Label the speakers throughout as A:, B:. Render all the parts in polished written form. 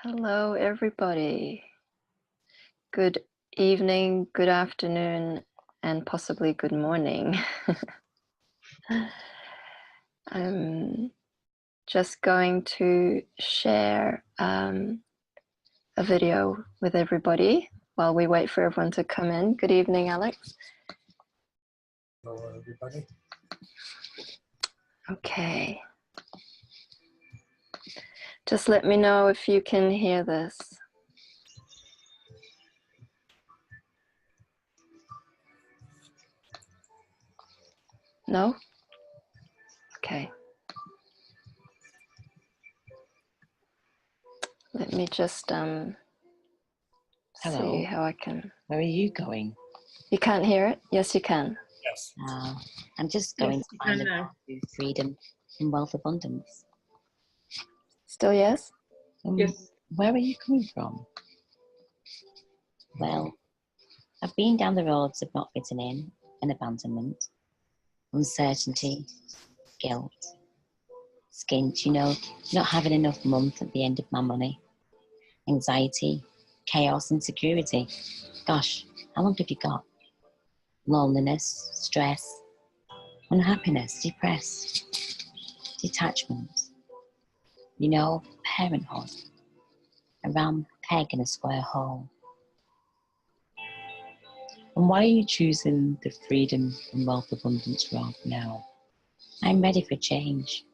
A: Hello, everybody. Good evening, good afternoon, and possibly good morning. I'm just going to share a video with everybody while we wait for everyone to come in. Good evening, Alex.
B: Hello, everybody.
A: Okay. Just let me know if you can hear this. No? Okay. Let me just
C: Hello.
A: see how I can.
C: Where are you going?
A: You can't hear it? Yes, you can.
B: Yes.
C: I'm just going
D: Yes,
C: to find out freedom and wealth abundance.
A: Still yes?
D: Yes.
C: Where are you coming from? Well, I've been down the roads of not fitting in and abandonment, uncertainty, guilt, skint, not having enough month at the end of my money, anxiety, chaos, insecurity. Gosh, how long have you got? Loneliness, stress, unhappiness, depressed, detachment, parenthood, a round peg in a square hole. And why are you choosing the freedom and wealth abundance road now? I'm ready for change.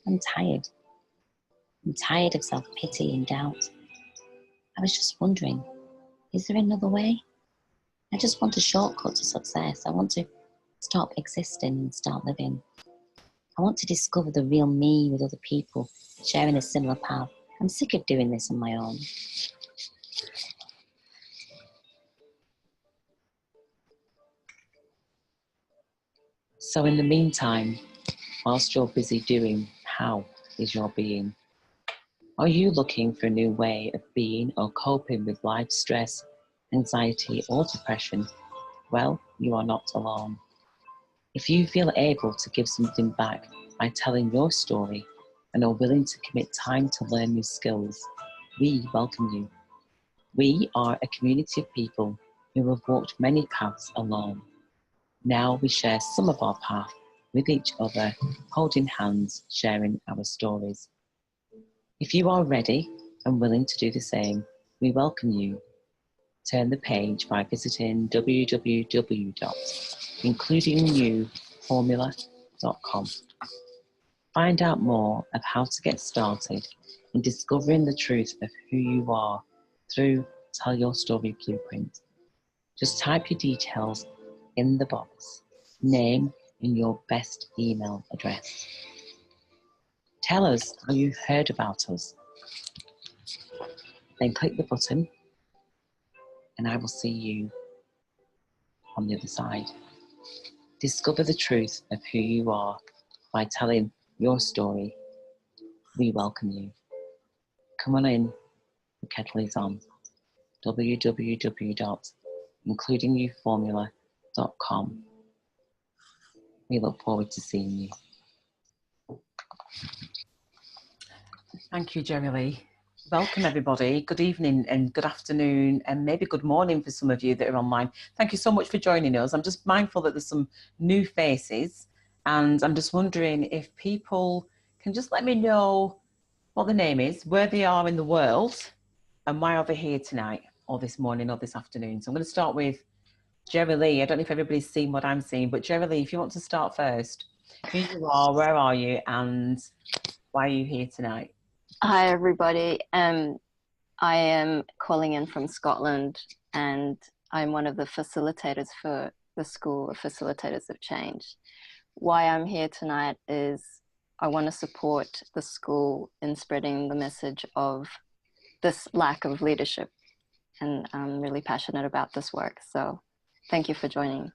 C: I'm tired. I'm tired of self-pity and doubt. I was just wondering, is there another way? I just want a shortcut to success. I want to stop existing and start living. I want to discover the real me with other people sharing a similar path. I'm sick of doing this on my own. So in the meantime, whilst you're busy doing, how is your being? Are you looking for a new way of being or coping with life stress, anxiety or depression? Well, you are not alone. If you feel able to give something back by telling your story and are willing to commit time to learn new skills, we welcome you. We are a community of people who have walked many paths alone. Now we share some of our path with each other, holding hands, sharing our stories. If you are ready and willing to do the same, we welcome you. Turn the page by visiting www.includingyouformula.com. Find out more of how to get started in discovering the truth of who you are through Tell Your Story Blueprint. Just type your details in the box, name and your best email address. Tell us how you heard about us. Then click the button and I will see you on the other side. Discover the truth of who you are by telling your story. We welcome you. Come on in, the kettle is on. www.includingyouformula.com. We look forward to seeing you.
E: Thank you, Jerry Lee. Welcome, everybody. Good evening and good afternoon and maybe good morning for some of you that are online. Thank you so much for joining us. I'm just mindful that there's some new faces and I'm just wondering if people can just let me know what the name is, where they are in the world and why are they here tonight or this morning or this afternoon. So I'm going to start with Jerry Lee. I don't know if everybody's seen what I'm seeing, but Jerry Lee, if you want to start first, who you are, where are you and why are you here tonight?
A: Hi, everybody. I am calling in from Scotland, and I'm one of the facilitators for the School of Facilitators of Change. Why I'm here tonight is I want to support the school in spreading the message of this lack of leadership, and I'm really passionate about this work. So thank you for joining.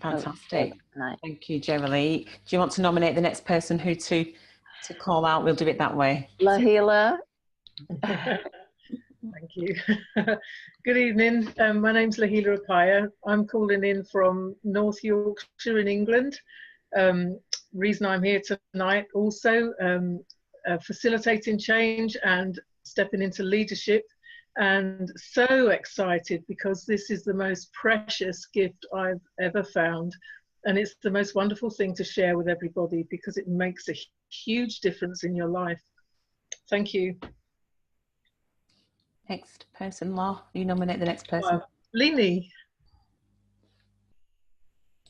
E: Fantastic. Thank you, Jerry Lee. Do you want to nominate the next person who to call out? We'll do it that way.
A: Lahila.
D: Thank you. Good evening. My name's Lahila Apaya. I'm calling in from North Yorkshire in England. Reason I'm here tonight also, facilitating change and stepping into leadership, and so excited because this is the most precious gift I've ever found. And it's the most wonderful thing to share with everybody because it makes a huge difference in your life. Thank you.
E: Next person, Law. You nominate the next person.
D: Leni.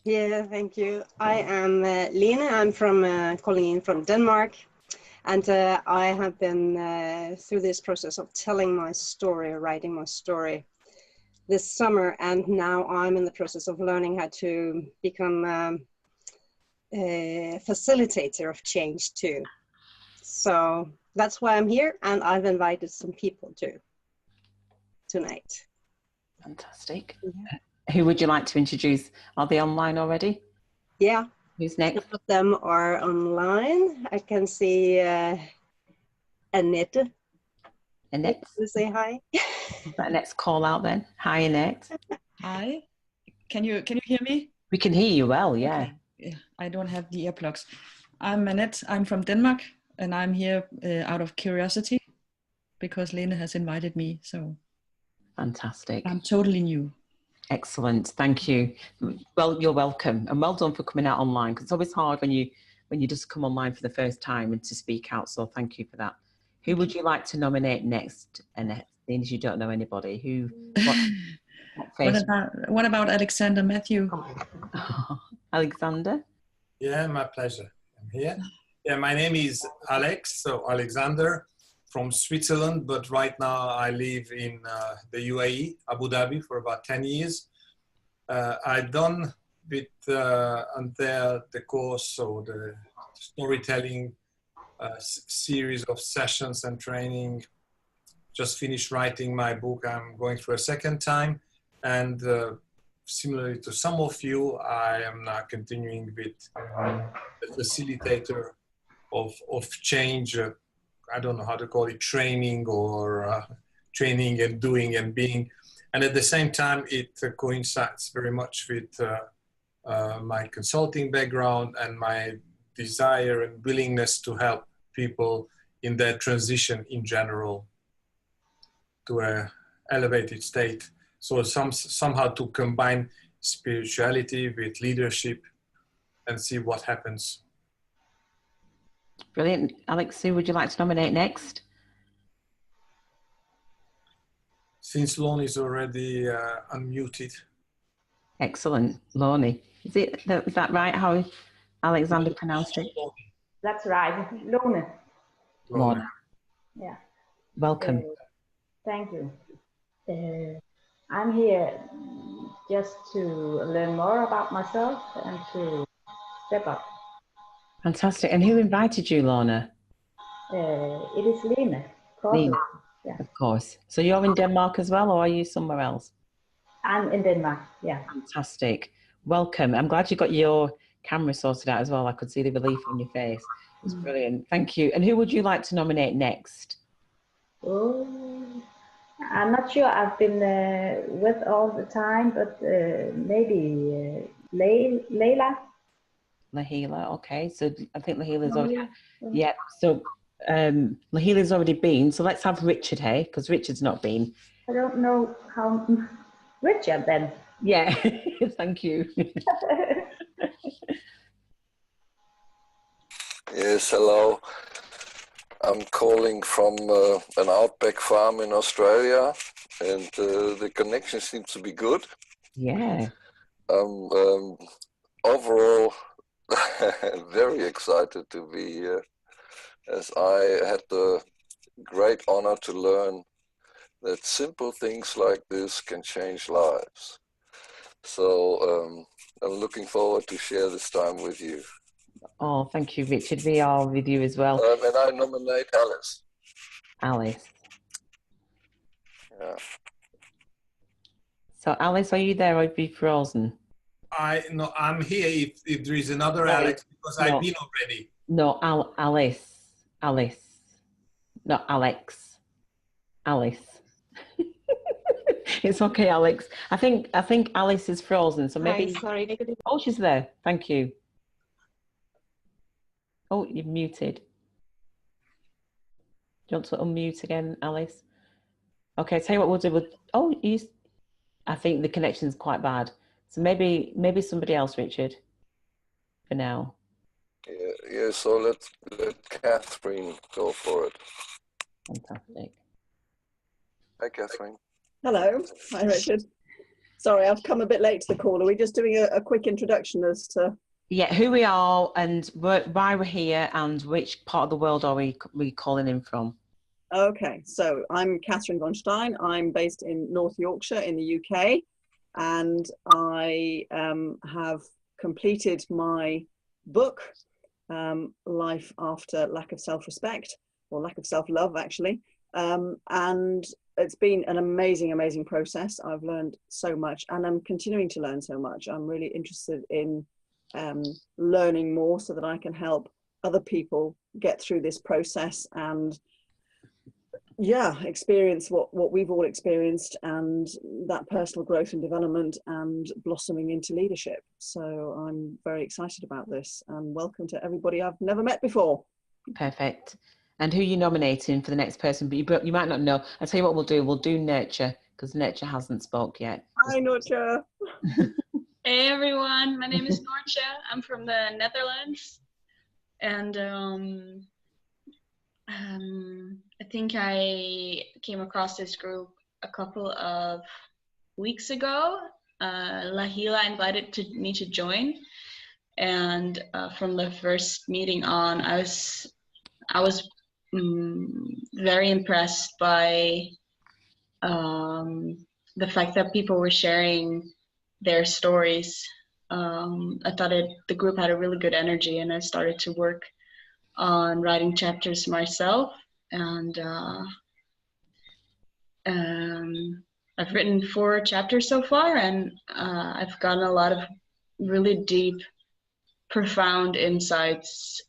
F: Yeah, thank you. I am Lene. I'm calling in from Denmark. And I have been through this process of telling my story, writing my story this summer. And now I'm in the process of learning how to become a facilitator of change too. So that's why I'm here. And I've invited some people too tonight.
E: Fantastic. Who would you like to introduce? Are they online already?
F: Yeah.
E: Who's next?
F: Some of them are online. I can see Annette.
E: Annette.
F: Say hi.
E: Annette's call out then. Hi, Annette.
G: Hi. Can you hear me?
E: We can hear you well, yeah.
G: Okay. Yeah, I don't have the earplugs. I'm Annette. I'm from Denmark, and I'm here out of curiosity because Lene has invited me. So
E: fantastic.
G: I'm totally new.
E: Excellent, thank you. Well, you're welcome, and well done for coming out online, because it's always hard when you just come online for the first time and to speak out. So thank you for that. Who would you like to nominate next, Annette? Seeing as you don't know anybody, who?
G: What about Alexander Matthew?
E: Alexander?
B: Yeah, my pleasure. I'm here. Yeah, my name is Alex, so Alexander, from Switzerland, but right now I live in the UAE, Abu Dhabi, for about 10 years. I've done with Anthea the course, so the storytelling series of sessions and training. Just finished writing my book. I'm going through a second time, and similarly to some of you, I am now continuing with the facilitator of change. I don't know how to call it, training or training and doing and being. And at the same time, it coincides very much with my consulting background and my desire and willingness to help people in their transition in general to an elevated state. So somehow to combine spirituality with leadership and see what happens.
E: Brilliant. Alex, who would you like to nominate next?
B: Since Lon is already unmuted.
E: Excellent. Loni. Is that right, how Alexander pronounced it?
H: That's right. Lone.
E: Lorna.
H: Yeah.
E: Welcome.
H: Thank you. I'm here just to learn more about myself and to step up.
E: Fantastic. And who invited you, Lorna?
H: It is Lene.
E: Lene.
H: Yeah.
E: Of course. So you're in Denmark as well, or are you somewhere else?
H: I'm in Denmark, yeah.
E: Fantastic. Welcome. I'm glad you got your camera sorted out as well. I could see the relief on your face. It's brilliant. Thank you. And who would you like to nominate next?
H: Oh, I'm not sure I've been with all the time, but maybe Layla.
E: Lahila, okay. So I think Lahila's already, yeah. So Lahila's already been. So let's have Richard, hey, because Richard's not been.
H: I don't know how. Richard then.
E: Yeah, thank you.
I: Yes, hello. I'm calling from an outback farm in Australia, and the connection seems to be good.
E: Yeah.
I: Overall, very excited to be here, as I had the great honor to learn that simple things like this can change lives. So I'm looking forward to share this time with you.
E: Oh, thank you, Richard. We are with you as well.
I: And I nominate Alice.
E: Alice.
I: Yeah.
E: So Alice, are you there or have you frozen?
B: No, I'm here if there is another Alex, because I've been already.
E: No, Alice. Not Alex. Alice. It's okay, Alex. I think Alice is frozen, so maybe.
F: Hi, sorry.
E: Oh, she's there. Thank you. Oh, you're muted.
C: you want to unmute again, Alice? Okay, tell you what we'll do. I think the connection's quite bad. So maybe somebody else, Richard, for now.
I: Yeah, so let Catherine go for it.
C: Fantastic.
I: Hi, Catherine.
J: Hello. Hi, Richard. Sorry, I've come a bit late to the call. Are we just doing a quick introduction as to...
C: Yeah, who we are and why we're here and which part of the world are we calling in from?
J: Okay, so I'm Catherine von Stein. I'm based in North Yorkshire in the UK, and I have completed my book, Life After Lack of Self-Respect, or Lack of Self-Love, actually. And it's been an amazing, amazing process. I've learned so much, and I'm continuing to learn so much. I'm really interested in learning more so that I can help other people get through this process and experience what we've all experienced, and that personal growth and development and blossoming into leadership. So I'm very excited about this, and welcome to everybody I've never met before.
C: Perfect. And who are you nominating for the next person? But you might not know. I'll tell you what we'll do Nurture, because Nurture hasn't spoke yet.
J: Hi, Nurture.
K: Hey everyone, my name is Noortje. I'm from the Netherlands, and I think I came across this group a couple of weeks ago. Lahila invited me to join, and from the first meeting on, I was very impressed by the fact that people were sharing their stories. I thought the group had a really good energy, and I started to work on writing chapters myself. And I've written 4 chapters so far, and I've gotten a lot of really deep, profound insights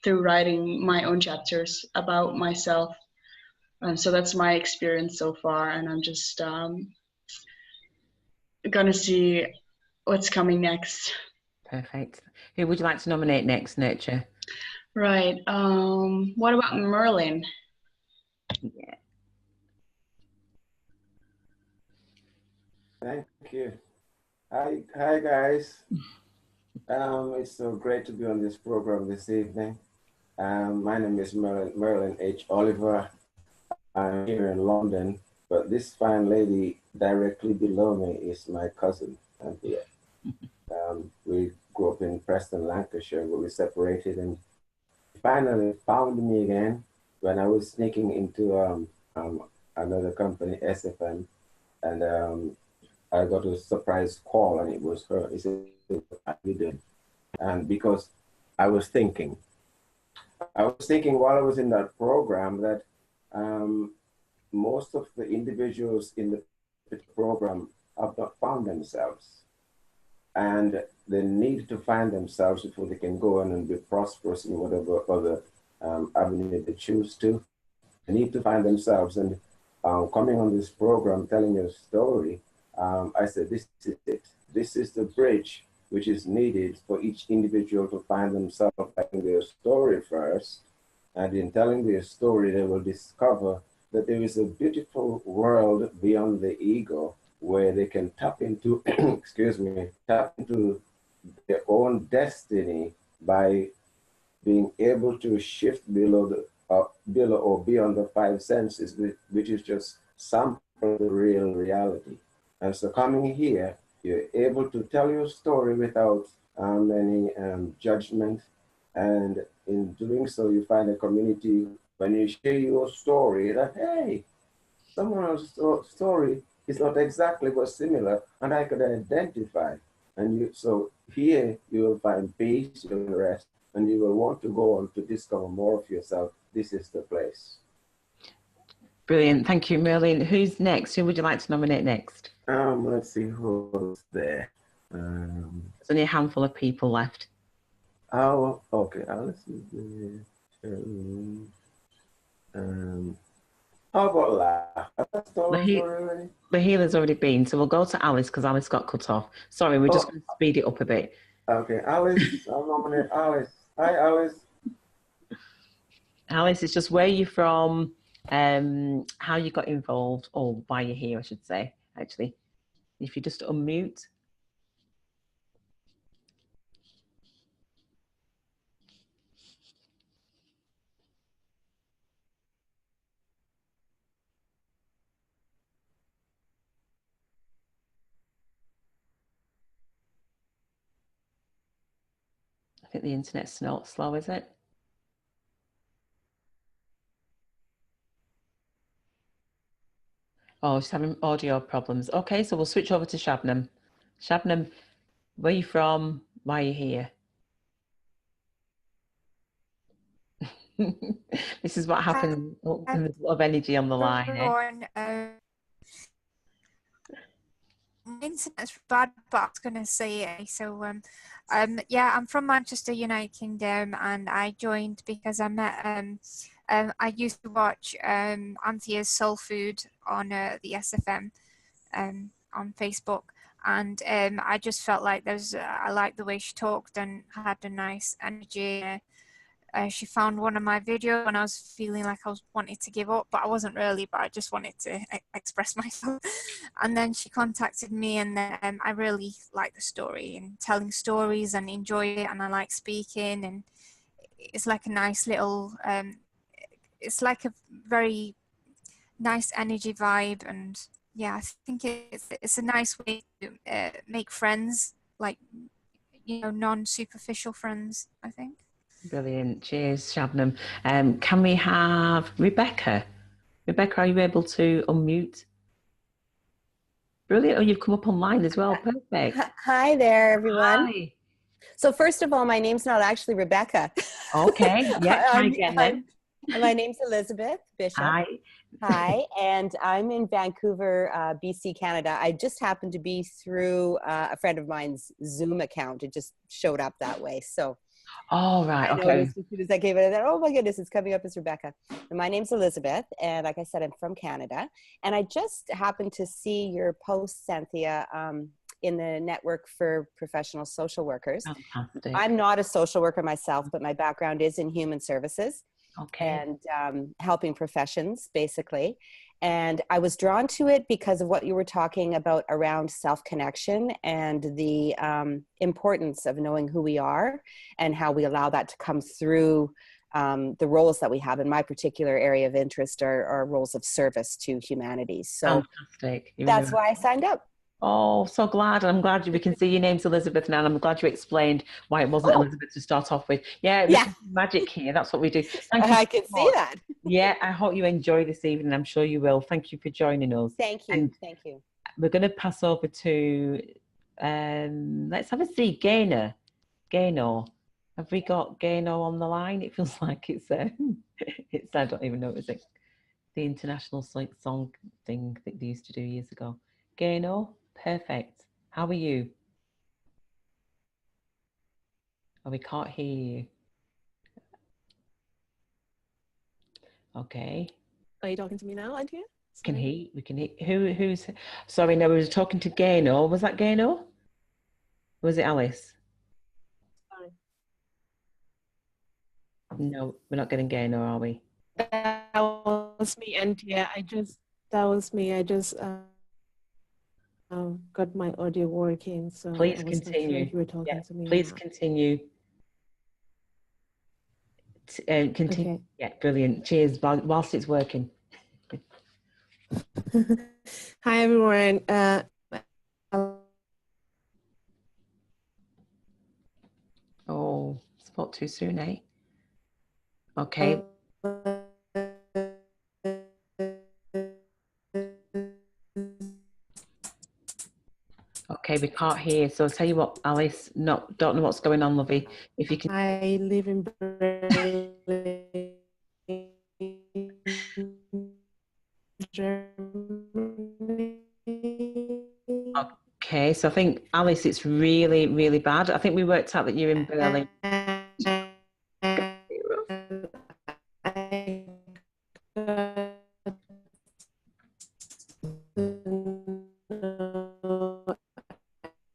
K: through writing my own chapters about myself. So that's my experience so far, and I'm just gonna see what's coming next.
C: Perfect. Who would you like to nominate next, Nurture?
K: Right. What about Merlin?
C: Yeah.
L: Thank you. Hi guys. It's so great to be on this program this evening. My name is Merlin H. Oliver. I'm here in London, but this fine lady directly below me is my cousin, Anthea. We grew up in Preston, Lancashire, but we separated, and finally found me again when I was sneaking into another company, SFM, and I got a surprise call, and it was her. He said, "How you doing?" And because I was thinking while I was in that program that most of the individuals in the program have not found themselves, and they need to find themselves before they can go on and be prosperous in whatever other avenue they choose to. They need to find themselves, and coming on this program, telling your story, I said, this is it. This is the bridge which is needed for each individual to find themselves, telling their story first. And in telling their story, they will discover that there is a beautiful world beyond the ego where they can tap into, tap into their own destiny by being able to shift below or beyond the 5 senses, which is just sample the real reality. And so coming here, you're able to tell your story without any judgment. And in doing so, you find a community when you share your story that, hey, someone else's story is not exactly but similar, and I could identify. And so here you will find peace, you will rest, and you will want to go on to discover more of yourself. This is the place.
C: Brilliant. Thank you, Merlin. Who's next? Who would you like to nominate next?
L: Let's see who's there.
C: There's only a handful of people left.
L: Oh, okay. Alice is there. How about
C: Lahila's already been, so we'll go to Alice because Alice got cut off. Sorry, we're just going to speed it up a bit.
L: Okay, Alice. I'll nominate Alice. Hi, Alice.
E: Alice, it's just where you're from, how you got involved, or why you're here, I should say, actually. If you just unmute. I think the internet's not slow, is it? Oh, she's having audio problems. Okay, so we'll switch over to Shabnam. Shabnam, where are you from? Why are you here? This is what happens. Oh, there's a lot of energy on the line.
M: Everyone, my internet's bad, but I was going to say it. So, yeah, I'm from Manchester, United Kingdom, and I joined because I met. I used to watch Anthea's Soul Food on the SFM on Facebook, and I just felt like I liked the way she talked and had a nice energy. She found one of my videos when I was feeling like I was wanting to give up, but I wasn't really, but I just wanted to express myself. And then she contacted me, and then I really like the story and telling stories and enjoy it, and I like speaking, and it's like a nice little, it's like a very nice energy vibe, and yeah, I think it's a nice way to make friends, like, you know, non-superficial friends, I think.
E: Brilliant. Cheers, Shabnam. Can we have Rebecca? Rebecca, are you able to unmute? Brilliant. Oh, you've come up online as well. Perfect.
N: Hi there, everyone.
E: Hi.
N: So first of all, my name's not actually Rebecca.
E: Okay. Yeah, try again then.
N: My name's Elizabeth Bishop.
E: Hi.
N: Hi, and I'm in Vancouver, BC, Canada. I just happened to be through a friend of mine's Zoom account. It just showed up that way. So
E: oh, right.
N: I noticed as soon as I came in, oh my goodness, it's coming up as Rebecca. And my name's Elizabeth, and like I said, I'm from Canada. And I just happened to see your posts, Anthea, in the Network for Professional Social Workers.
E: Fantastic.
N: I'm not a social worker myself, but my background is in human services.
E: Okay.
N: And helping professions, basically. And I was drawn to it because of what you were talking about around self-connection and the importance of knowing who we are and how we allow that to come through the roles that we have. In my particular area of interest are roles of service to humanity. So
E: fantastic.
N: That's why I signed up.
E: Oh, so glad. I'm glad we can see your name's Elizabeth now. And I'm glad you explained why it wasn't Elizabeth to start off with. Yeah. Magic here. That's what we do. Thank you.
N: I can see that.
E: Yeah, I hope you enjoy this evening. I'm sure you will. Thank you for joining us.
N: Thank you.
E: And
N: thank you.
E: We're going to pass over to, let's have a see, Gaynor. Have we got Gaynor on the line? It feels like it's I don't even know, is it the international song thing that they used to do years ago? Gaynor? Perfect. How are you? Oh, we can't hear you. Okay.
O: Are you talking to me now, Anthea?
E: We can hear. Who's? Sorry, no, we were talking to Gaynor. Was that Gaynor? Or was it Alice?
O: Sorry.
E: No, we're not getting Gaynor, are we?
O: That was me, Anthea. That was me. I just got my audio working, so
E: please
O: I was
E: continue.
O: Not sure if you were talking to me.
E: Please continue. Continue. Okay. Yeah, brilliant. Cheers. Whilst it's working.
O: Hi, everyone.
E: Oh, spoke too soon, eh? Okay. Okay, we can't hear. So I'll tell you what, Alice, don't know what's going on, lovey. If you can.
O: I live in Berlin, Germany.
E: Okay, so I think, Alice, it's really, really bad. I think we worked out that you're in Berlin.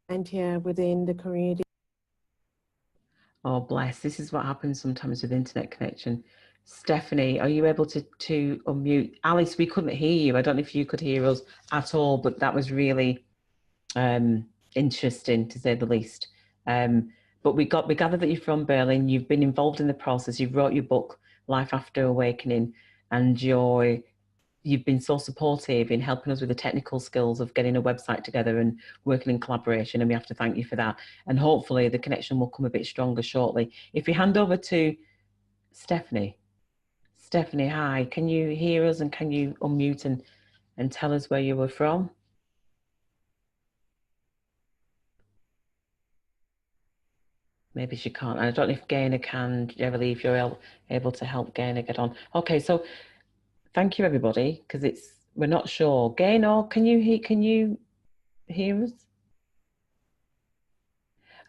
O: And here within the community.
E: Oh, bless. This is what happens sometimes with internet connection. Stephanie, are you able to unmute? Alice, we couldn't hear you. I don't know if you could hear us at all, but that was really interesting, to say the least. But we gathered that you're from Berlin. You've been involved in the process. You've wrote your book, Life After Awakening, and you've been so supportive in helping us with the technical skills of getting a website together and working in collaboration, and we have to thank you for that. And hopefully the connection will come a bit stronger shortly. If you hand over to Stephanie. Stephanie, hi, can you hear us, and can you unmute and tell us where you were from? Maybe she can't. I don't know if Gaynor can, Jeremy, if you're able to help Gaynor get on. Okay, so thank you everybody, because we're not sure. Gaynor, can you hear us?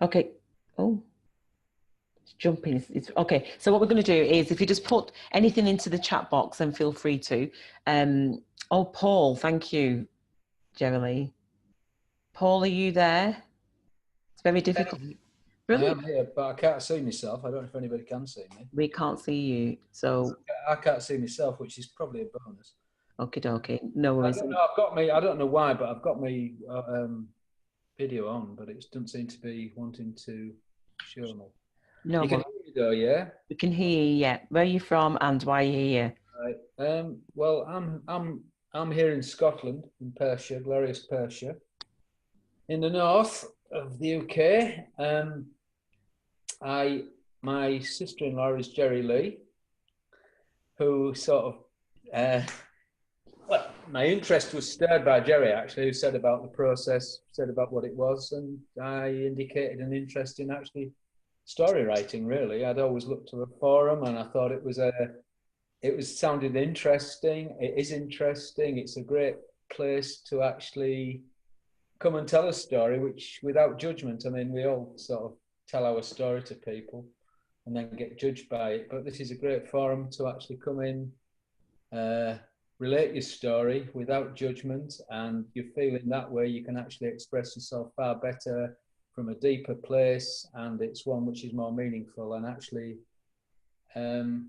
E: Okay. Oh, it's jumping. It's okay. So what we're going to do is, if you just put anything into the chat box, then feel free to. Oh, Paul, thank you, Jeremy. Paul, are you there? It's very difficult. Brilliant.
P: I am here, but I can't see myself. I don't know if anybody can see me.
E: We can't see you, so
P: I can't see myself, which is probably a bonus.
E: Okay, okay, no worries.
P: I've got me. I don't know why, but I've got me video on, but it doesn't seem to be wanting to show me.
E: No,
P: you can hear me though, yeah.
E: We can hear you. Yeah. Where are you from, and why are you here?
P: Right. Well, I'm here in Scotland, in Perthshire, glorious Perthshire, in the north of the UK. My sister-in-law is Jerry Lee, who sort of, well, my interest was stirred by Jerry, actually, who said about the process, said about what it was, and I indicated an interest in actually story writing, really. I'd always looked to a forum, and I thought it sounded interesting. It is interesting. It's a great place to actually come and tell a story, which without judgment. I mean, we all sort of tell our story to people and then get judged by it, but this is a great forum to actually come in, relate your story without judgment, and you're feeling that way you can actually express yourself far better from a deeper place, and it's one which is more meaningful and actually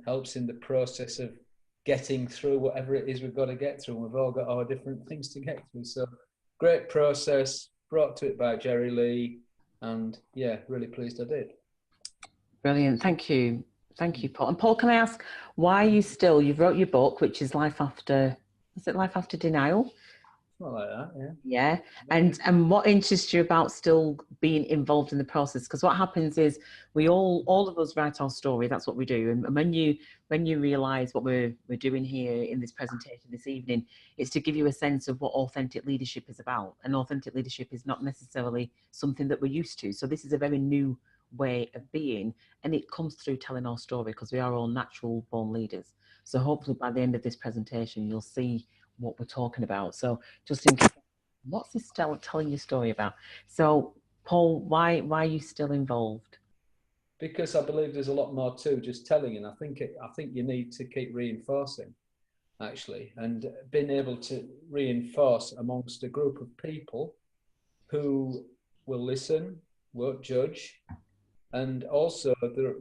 P: helps in the process of getting through whatever it is we've got to get through. We've all got our different things to get through, so great process brought to it by Jerry Lee, and yeah, really pleased I did.
E: Brilliant, thank you, Paul. And Paul, can I ask, why are you still? You've wrote your book, which is Life After. Is it Life After Denial?
P: Something like that, yeah.
E: Yeah, and what interests you about still being involved in the process? Because what happens is we all of us write our story. That's what we do. And when you realise what we're doing here in this presentation this evening, it's to give you a sense of what authentic leadership is about. And authentic leadership is not necessarily something that we're used to. So this is a very new way of being, and it comes through telling our story, because we are all natural born leaders. So hopefully by the end of this presentation, you'll see what we're talking about. So just think, what's this telling your story about? So Paul, why are you still involved?
P: Because I believe there's a lot more to just telling, and I think you need to keep reinforcing, actually, and being able to reinforce amongst a group of people who will listen, won't judge, and also the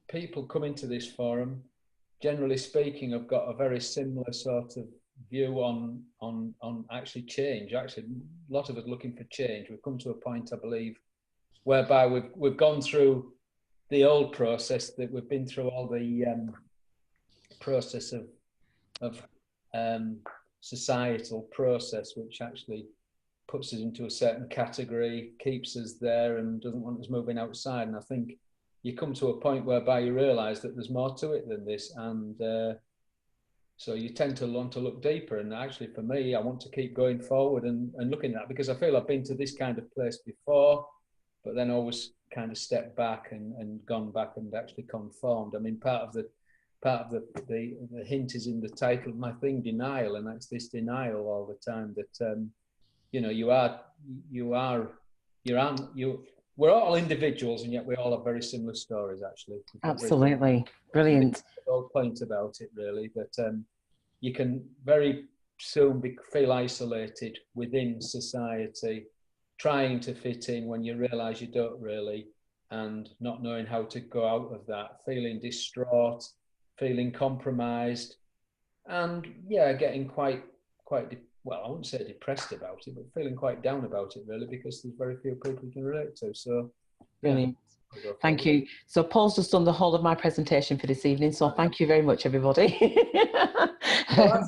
P: people coming to this forum, generally speaking, have got a very similar sort of view on actually change. Actually, a lot of us looking for change. We've come to a point, I believe, whereby we've gone through the old process, that we've been through all the process of societal process, which actually puts us into a certain category, keeps us there, and doesn't want us moving outside. And I think you come to a point whereby you realise that there's more to it than this, and so you tend to want to look deeper. And actually, for me, I want to keep going forward and looking at that, because I feel I've been to this kind of place before, but then always kind of stepped back and gone back and actually conformed. I mean, part of the hint is in the title of my thing, denial, and that's this denial all the time that you know, we're all individuals, and yet we all have very similar stories, actually.
E: Absolutely. Brilliant.
P: The whole point about it, really, that you can very soon feel isolated within society, trying to fit in when you realise you don't really, and not knowing how to go out of that, feeling distraught, feeling compromised, and yeah, getting quite well, I wouldn't say depressed about it, but feeling quite down about it really, because there's very few people you can relate to. So
E: brilliant. Thank you. So Paul's just done the whole of my presentation for this evening, so thank you very much, everybody.
P: Well,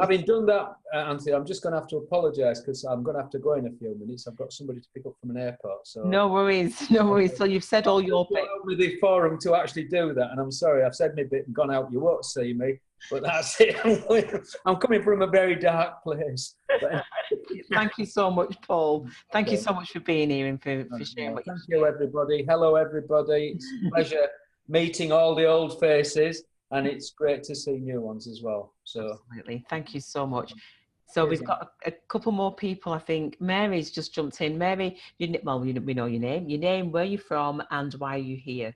P: having done that, Anthea, I'm just going to have to apologise because I'm going to have to go in a few minutes. I've got somebody to pick up from an airport. So
E: no worries, no worries. So you've said all your bit.
P: With the forum to actually do that, and I'm sorry, I've said my bit and gone out. You won't see me, but that's it. I'm coming from a very dark place.
E: Thank you so much, Paul. Thank you so much for being here and for sharing.
P: Thank you, everybody. Hello, everybody. It's a pleasure meeting all the old faces, and it's great to see new ones as well. So
E: absolutely, thank you so much. So we've got a couple more people. I think Mary's just jumped in. Mary, we know your name, where you're from, and why are you here?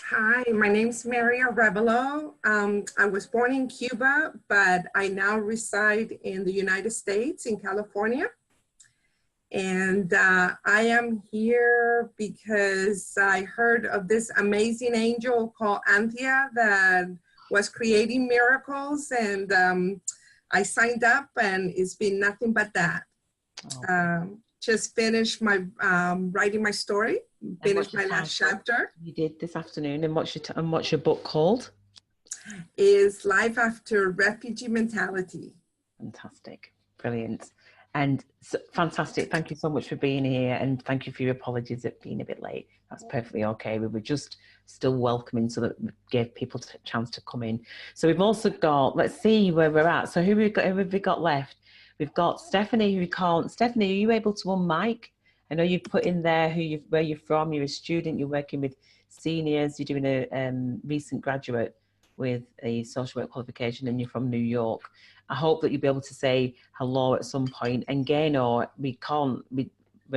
Q: Hi, my name's Mary Arevalo. I was born in Cuba, but I now reside in the United States, in California. And I am here because I heard of this amazing angel called Anthea that was creating miracles, and I signed up, and it's been nothing but that. Just finished my writing my story, finished my last chapter.
E: You did this afternoon, and what's your book called?
Q: Is Life After Refugee Mentality.
E: Fantastic, brilliant, and so, fantastic. Thank you so much for being here, and thank you for your apologies at being a bit late. That's perfectly okay. We were just still welcoming, so that we gave people a chance to come in. So we've also got, let's see where we're at. So who have we got left? We've got Stephanie, who can't. Stephanie, are you able to unmic? I know you've put in there where you're from. You're a student. You're working with seniors. You're doing a recent graduate with a social work qualification, and you're from New York. I hope that you'll be able to say hello at some point. And Gaynor, we're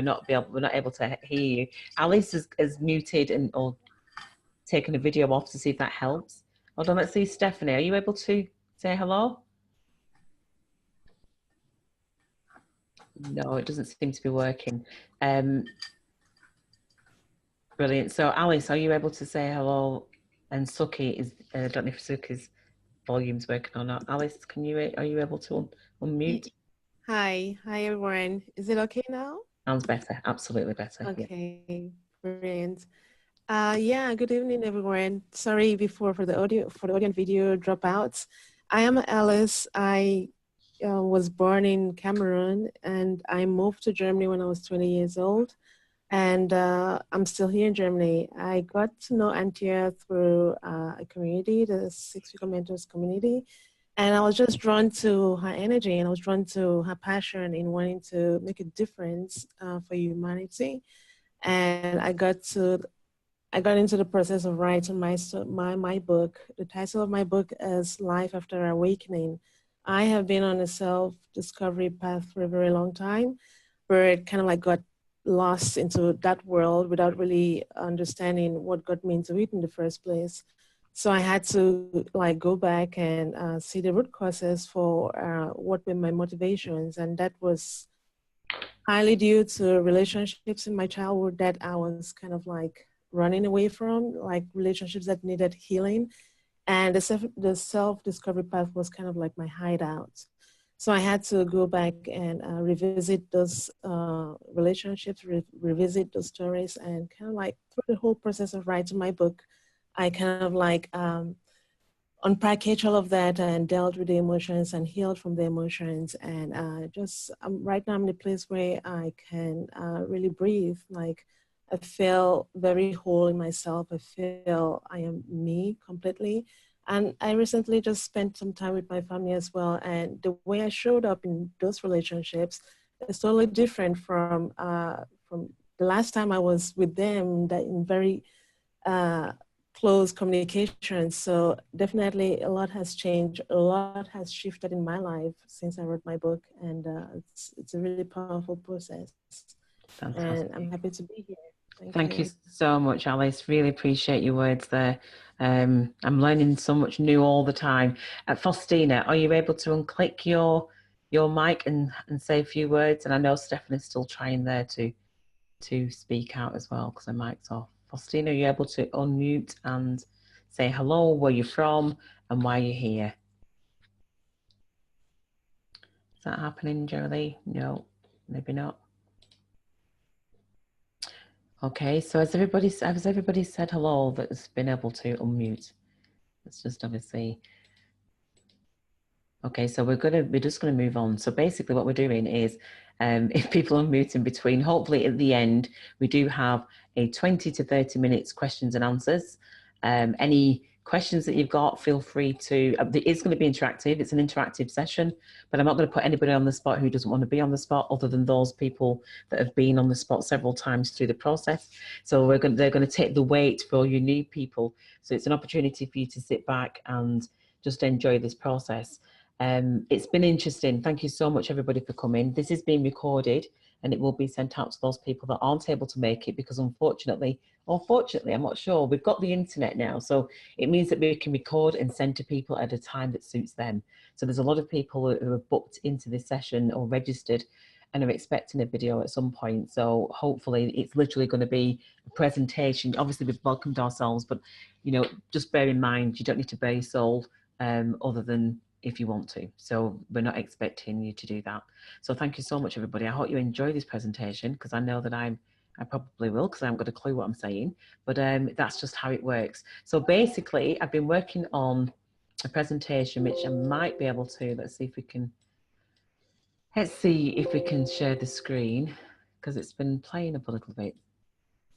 E: not able to hear you. Alice is muted or taken a video off to see if that helps. Hold on, let's see. Stephanie, are you able to say hello? No, it doesn't seem to be working. Brilliant. So Alice, are you able to say hello? And Suki is, I don't know if Suki's volume's working or not. Alice, are you able to unmute?
O: Hi everyone. Is it okay now?
E: Sounds better, absolutely better.
O: Okay, yeah. Brilliant. Yeah, good evening everyone. Sorry before for the audio and video dropouts. I am Alice. I was born in Cameroon, and I moved to Germany when I was 20 years old, and I'm still here in Germany. I got to know Anthea through a community, the 6-Figure Mentors community, and I was just drawn to her energy, and I was drawn to her passion in wanting to make a difference for humanity. And I got into the process of writing my book. The title of my book is Life After Awakening. I have been on a self-discovery path for a very long time, where it kind of like got lost into that world without really understanding what got me into it in the first place. So I had to like go back and see the root causes for what were my motivations, and that was highly due to relationships in my childhood that I was kind of like running away from, like relationships that needed healing. And the self-discovery path was kind of like my hideout. So I had to go back and revisit those relationships, revisit those stories, and kind of like through the whole process of writing my book, I kind of like unpackaged all of that and dealt with the emotions and healed from the emotions. And right now I'm in a place where I can really breathe. Like I feel very whole in myself. I feel I am me completely. And I recently just spent some time with my family as well. And the way I showed up in those relationships is totally different from the last time I was with them, that in very close communication. So definitely a lot has changed. A lot has shifted in my life since I wrote my book. And it's a really powerful process.
E: Fantastic.
O: And I'm happy to be here.
E: Thank you so much, Alice. Really appreciate your words there. I'm learning so much new all the time. Faustina, are you able to unclick your mic and say a few words? And I know Stephanie's still trying there to speak out as well, because her mic's off.
C: Faustina, are you able to unmute and say hello, where you're from and why you're here? Is that happening, Jolie? No, maybe not. Okay, so has everybody said hello that's been able to unmute? Let's just obviously. Okay, so we're just gonna move on. So basically what we're doing is, if people unmute in between, hopefully at the end, we do have a 20 to 30 minutes questions and answers. Any questions that you've got, feel free to, it is gonna be interactive, it's an interactive session, but I'm not gonna put anybody on the spot who doesn't wanna be on the spot other than those people that have been on the spot several times through the process. So they're gonna take the weight for all you new people. So it's an opportunity for you to sit back and just enjoy this process. It's been interesting. Thank you so much, everybody, for coming. This is being recorded and it will be sent out to those people that aren't able to make it because unfortunately, or fortunately, I'm not sure, we've got the internet now. So it means that we can record and send to people at a time that suits them. So there's a lot of people who are booked into this session or registered and are expecting a video at some point. So hopefully it's literally going to be a presentation. Obviously we've welcomed ourselves, but you know, just bear in mind, you don't need to bare your soul other than if you want to. So we're not expecting you to do that. So thank you so much, everybody. I hope you enjoy this presentation because I know that I probably will because I haven't got a clue what I'm saying, but that's just how it works. So basically, I've been working on a presentation which I might be able to, let's see if we can share the screen because it's been playing up a little bit.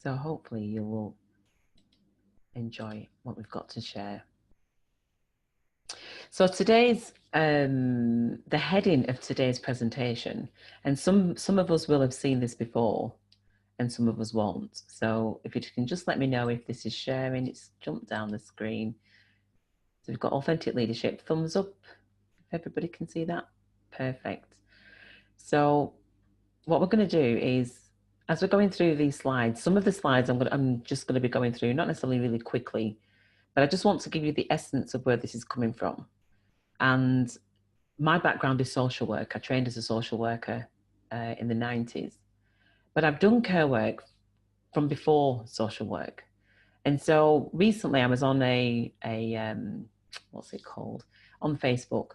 C: So hopefully you will enjoy what we've got to share. So today's, the heading of today's presentation, and some of us will have seen this before and some of us won't. So if you can just let me know if this is sharing, it's jumped down the screen. So we've got authentic leadership, thumbs up, if everybody can see that, perfect. So what we're going to do is, as we're going through these slides, some of the slides I'm just going to be going through, not necessarily really quickly, but I just want to give you the essence of where this is coming from. And my background is social work. I trained as a social worker in the 90s, but I've done care work from before social work. And so recently I was on what's it called? On Facebook,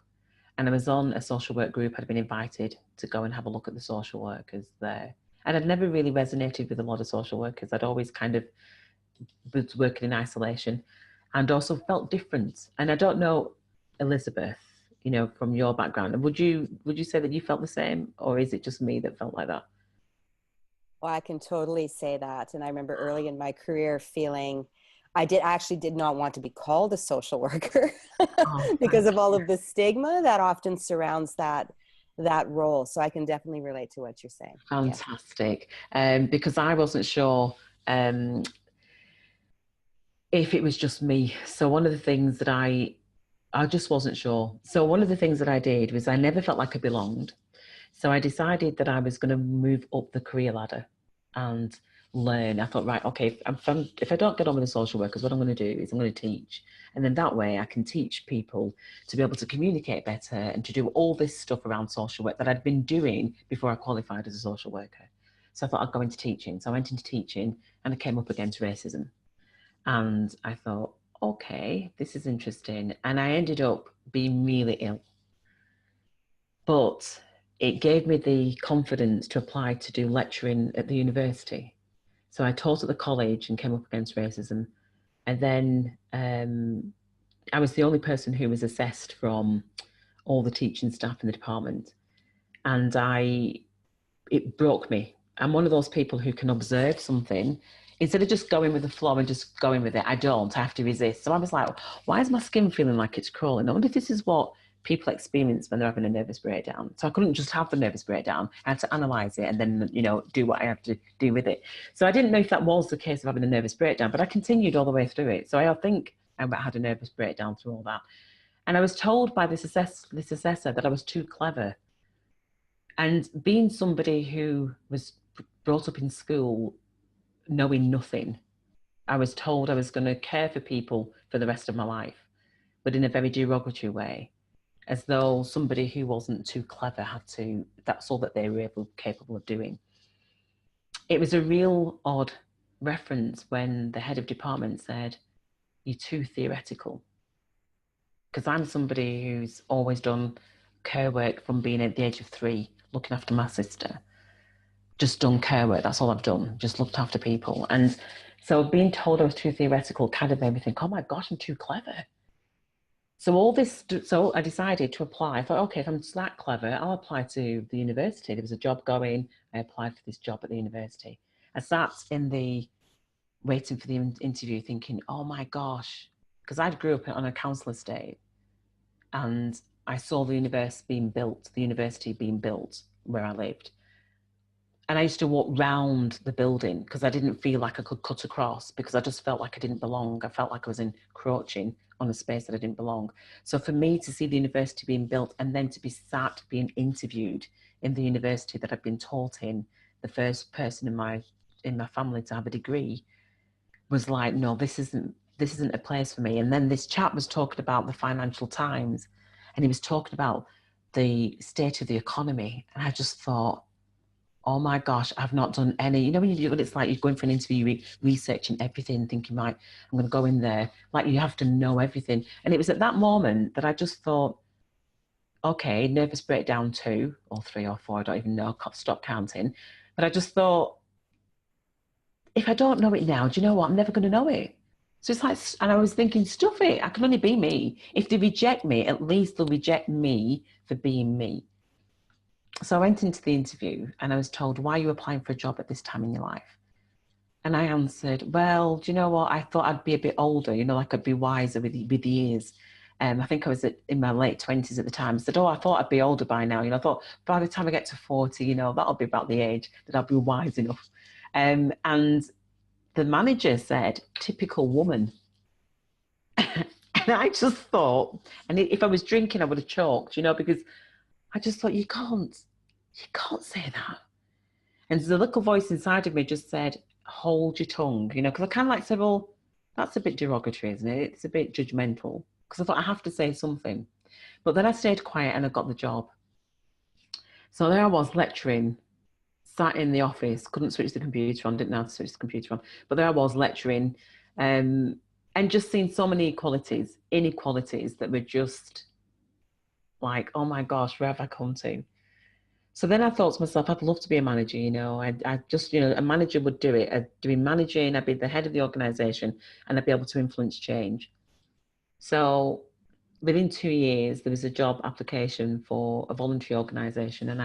C: and I was on a social work group. I'd been invited to go and have a look at the social workers there. And I'd never really resonated with a lot of social workers. I'd always kind of was working in isolation and also felt different. And I don't know, Elizabeth, you know, from your background, would you say that you felt the same, or is it just me that felt like that?
N: Well, I can totally say that. And I remember early in my career feeling I actually did not want to be called a social worker because of all of the stigma that often surrounds that role. So I can definitely relate to what you're saying.
C: Fantastic. Yeah. Because I wasn't sure if it was just me. So one of the things that I just wasn't sure. So one of the things that I did was I never felt like I belonged. So I decided that I was going to move up the career ladder and learn. I thought, right, okay, if I don't get on with the social workers, what I'm going to do is I'm going to teach. And then that way I can teach people to be able to communicate better and to do all this stuff around social work that I'd been doing before I qualified as a social worker. So I thought I'd go into teaching. So I went into teaching and I came up against racism. And I thought, okay, this is interesting. And I ended up being really ill. But it gave me the confidence to apply to do lecturing at the university. So I taught at the college and came up against racism. And then I was the only person who was assessed from all the teaching staff in the department. And it broke me. I'm one of those people who can observe something. Instead of just going with the flow and just going with it, I have to resist. So I was like, why is my skin feeling like it's crawling? I wonder if this is what people experience when they're having a nervous breakdown. So I couldn't just have the nervous breakdown. I had to analyze it and then, you know, do what I have to do with it. So I didn't know if that was the case of having a nervous breakdown, but I continued all the way through it. So I think I had a nervous breakdown through all that. And I was told by this assessor that I was too clever. And being somebody who was brought up in school knowing nothing, I was told I was going to care for people for the rest of my life, but in a very derogatory way, as though somebody who wasn't too clever that's all that they were capable of doing. It was a real odd reference when the head of department said, "You're too theoretical." Because I'm somebody who's always done care work from being at the age of 3, looking after my sister. Just done care work, that's all I've done, just looked after people. And so being told I was too theoretical kind of made me think, oh my gosh, I'm too clever. So I decided to apply. I thought, okay, if I'm that clever, I'll apply to the university. There was a job going, I applied for this job at the university. I sat waiting for the interview thinking, oh my gosh, because I grew up on a council estate and I saw the university being built where I lived. And I used to walk round the building because I didn't feel like I could cut across, because I just felt like I didn't belong. I felt like I was encroaching on a space that I didn't belong. So for me to see the university being built and then to be sat being interviewed in the university that I've been taught in, the first person in my family to have a degree, was like, no, this isn't a place for me. And then this chap was talking about the Financial Times, and he was talking about the state of the economy. And I just thought, oh my gosh, I've not done any, when you do what it's like, you're going for an interview, researching everything, thinking, right, I'm going to go in there. Like, you have to know everything. And it was at that moment that I just thought, okay, nervous breakdown 2 or 3 or 4, I don't even know, stop counting. But I just thought, if I don't know it now, do you know what? I'm never going to know it. So it's like, and I was thinking, stuff it, I can only be me. If they reject me, at least they'll reject me for being me. So I went into the interview and I was told, why are you applying for a job at this time in your life? And I answered, well, do you know what? I thought I'd be a bit older, like I'd be wiser with the years. I think I was in my late 20s at the time. I said, I thought I'd be older by now. I thought by the time I get to 40, that'll be about the age that I'll be wise enough. And the manager said, typical woman. And I just thought, and if I was drinking, I would have choked, because I just thought, you can't say that. And the little voice inside of me just said, hold your tongue, because I kind of said, well, that's a bit derogatory, isn't it? It's a bit judgmental, because I thought I have to say something. But then I stayed quiet and I got the job. So there I was lecturing, sat in the office, couldn't switch the computer on, didn't know how to switch the computer on. But there I was lecturing and just seeing so many inequalities that were just like, oh my gosh, where have I come to? So then I thought to myself, I'd love to be a manager, I just, a manager would do it. I'd be managing, I'd be the head of the organization, and I'd be able to influence change. So within 2 years, there was a job application for a voluntary organization, and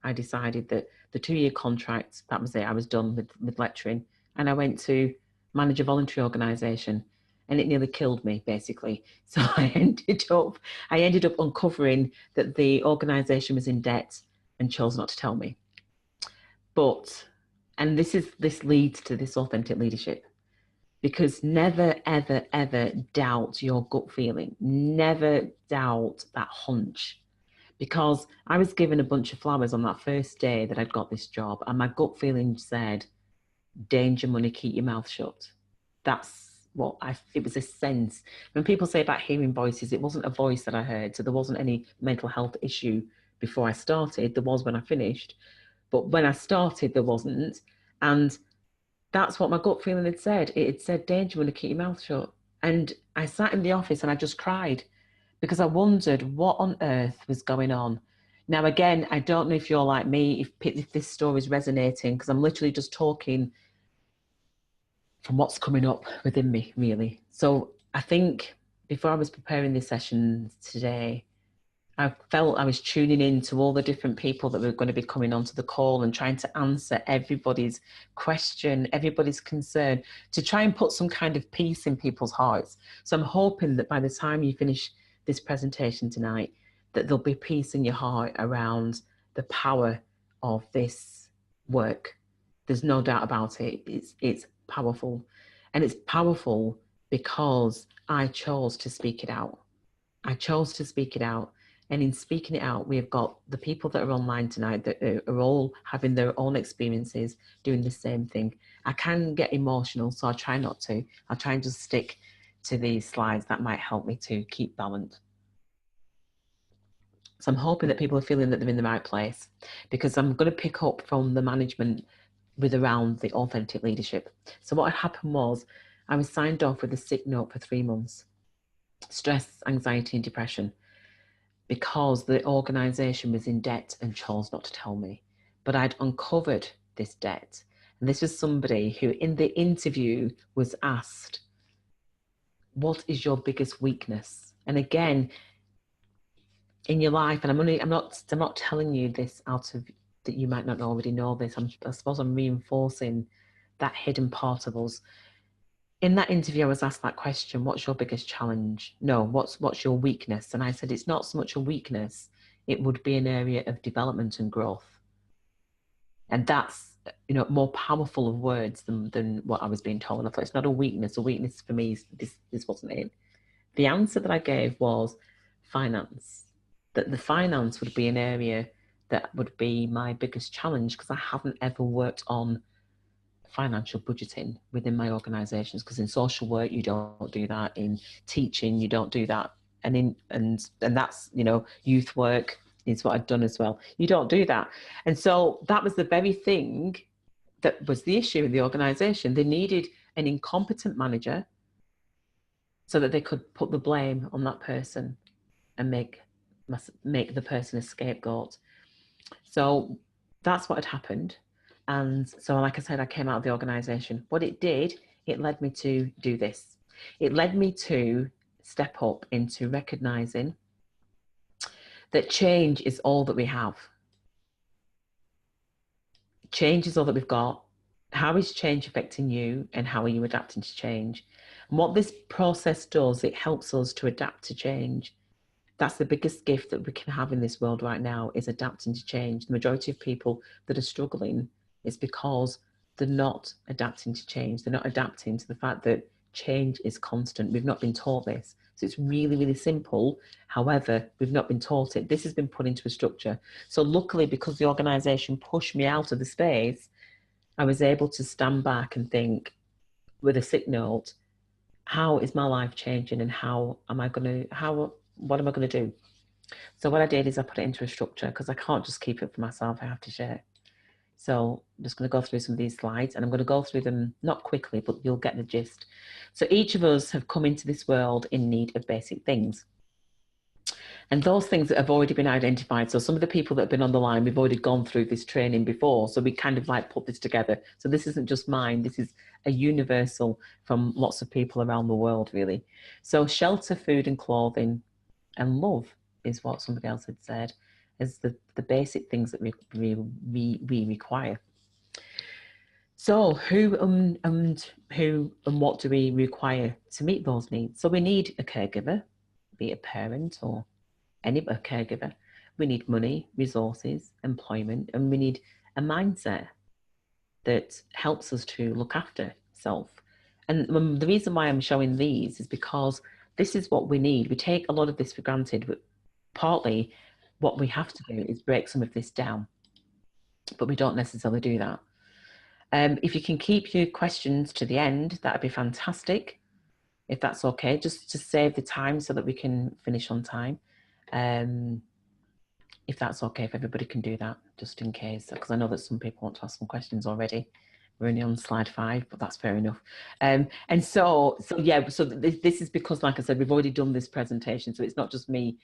C: I decided that the 2-year contract, that was it. I was done with lecturing, and I went to manage a voluntary organization, and it nearly killed me, basically. So I ended up uncovering that the organization was in debt and chose not to tell me. And this leads to this authentic leadership, because never, ever, ever doubt your gut feeling. Never doubt that hunch. Because I was given a bunch of flowers on that first day that I'd got this job, and my gut feeling said, danger, money, keep your mouth shut. That's what it was a sense. When people say about hearing voices, it wasn't a voice that I heard. So there wasn't any mental health issue before I started. There was when I finished. But when I started, there wasn't. And that's what my gut feeling had said. It had said, danger, money, keep your mouth shut. And I sat in the office and I just cried, because I wondered what on earth was going on. Now, again, I don't know if you're like me, if this story is resonating, because I'm literally just talking from what's coming up within me, really. So I think before I was preparing this session today, I felt I was tuning in to all the different people that were going to be coming onto the call and trying to answer everybody's question, everybody's concern, to try and put some kind of peace in people's hearts. So I'm hoping that by the time you finish this presentation tonight, that there'll be peace in your heart around the power of this work. There's no doubt about it. It's powerful. And it's powerful because I chose to speak it out. I chose to speak it out. And in speaking it out, we've got the people that are online tonight that are all having their own experiences, doing the same thing. I can get emotional, so I try not to. I'll try and just stick to these slides that might help me to keep balance. So I'm hoping that people are feeling that they're in the right place, because I'm going to pick up from the management with around the authentic leadership. So what had happened was I was signed off with a sick note for 3 months, stress, anxiety and depression, because the organisation was in debt and chose not to tell me. But I'd uncovered this debt. And this was somebody who in the interview was asked, what is your biggest weakness? And again, in your life, and I'm not telling you this out of that you might not already know this. I suppose I'm reinforcing that hidden part of us. In that interview, I was asked that question, what's your biggest challenge? No, what's your weakness? And I said, it's not so much a weakness, it would be an area of development and growth. And that's, you know, more powerful of words than what I was being told. I thought it's not a weakness. A weakness for me, this wasn't it. The answer that I gave was finance. That the finance would be an area that would be my biggest challenge, because I haven't ever worked on financial budgeting within my organisations, because in social work you don't do that, in teaching you don't do that, and that's, you know, youth work is what I've done as well. You don't do that. And so that was the very thing that was the issue in the organisation. They needed an incompetent manager so that they could put the blame on that person and make the person a scapegoat. So that's what had happened. And so, like I said, I came out of the organisation. What it did, it led me to do this. It led me to step up into recognising that change is all that we have. Change is all that we've got. How is change affecting you, and how are you adapting to change? And what this process does, it helps us to adapt to change. That's the biggest gift that we can have in this world right now, is adapting to change. The majority of people that are struggling is because they're not adapting to change. They're not adapting to the fact that change is constant. We've not been taught this. So it's really, really simple. However, we've not been taught it. This has been put into a structure. So luckily, because the organisation pushed me out of the space, I was able to stand back and think with a sick note, how is my life changing, and what am I going to do? So what I did is I put it into a structure, because I can't just keep it for myself. I have to share. So I'm just going to go through some of these slides, and I'm going to go through them not quickly, but you'll get the gist. So each of us have come into this world in need of basic things. And those things that have already been identified. So some of the people that have been on the line, we've already gone through this training before. So we kind of like put this together. So this isn't just mine. This is a universal from lots of people around the world, really. So shelter, food and clothing and love is what somebody else had said as the basic things that we require. So who and what do we require to meet those needs? So we need a caregiver, be it a parent or a caregiver. We need money, resources, employment, and we need a mindset that helps us to look after self. And the reason why I'm showing these is because this is what we need. We take a lot of this for granted, but partly what we have to do is break some of this down, but we don't necessarily do that. If you can keep your questions to the end, that'd be fantastic, if that's okay, just to save the time so that we can finish on time. If that's okay, if everybody can do that, just in case, because I know that some people want to ask some questions already. We're only on slide 5, but that's fair enough. And so this is because, like I said, we've already done this presentation, so it's not just me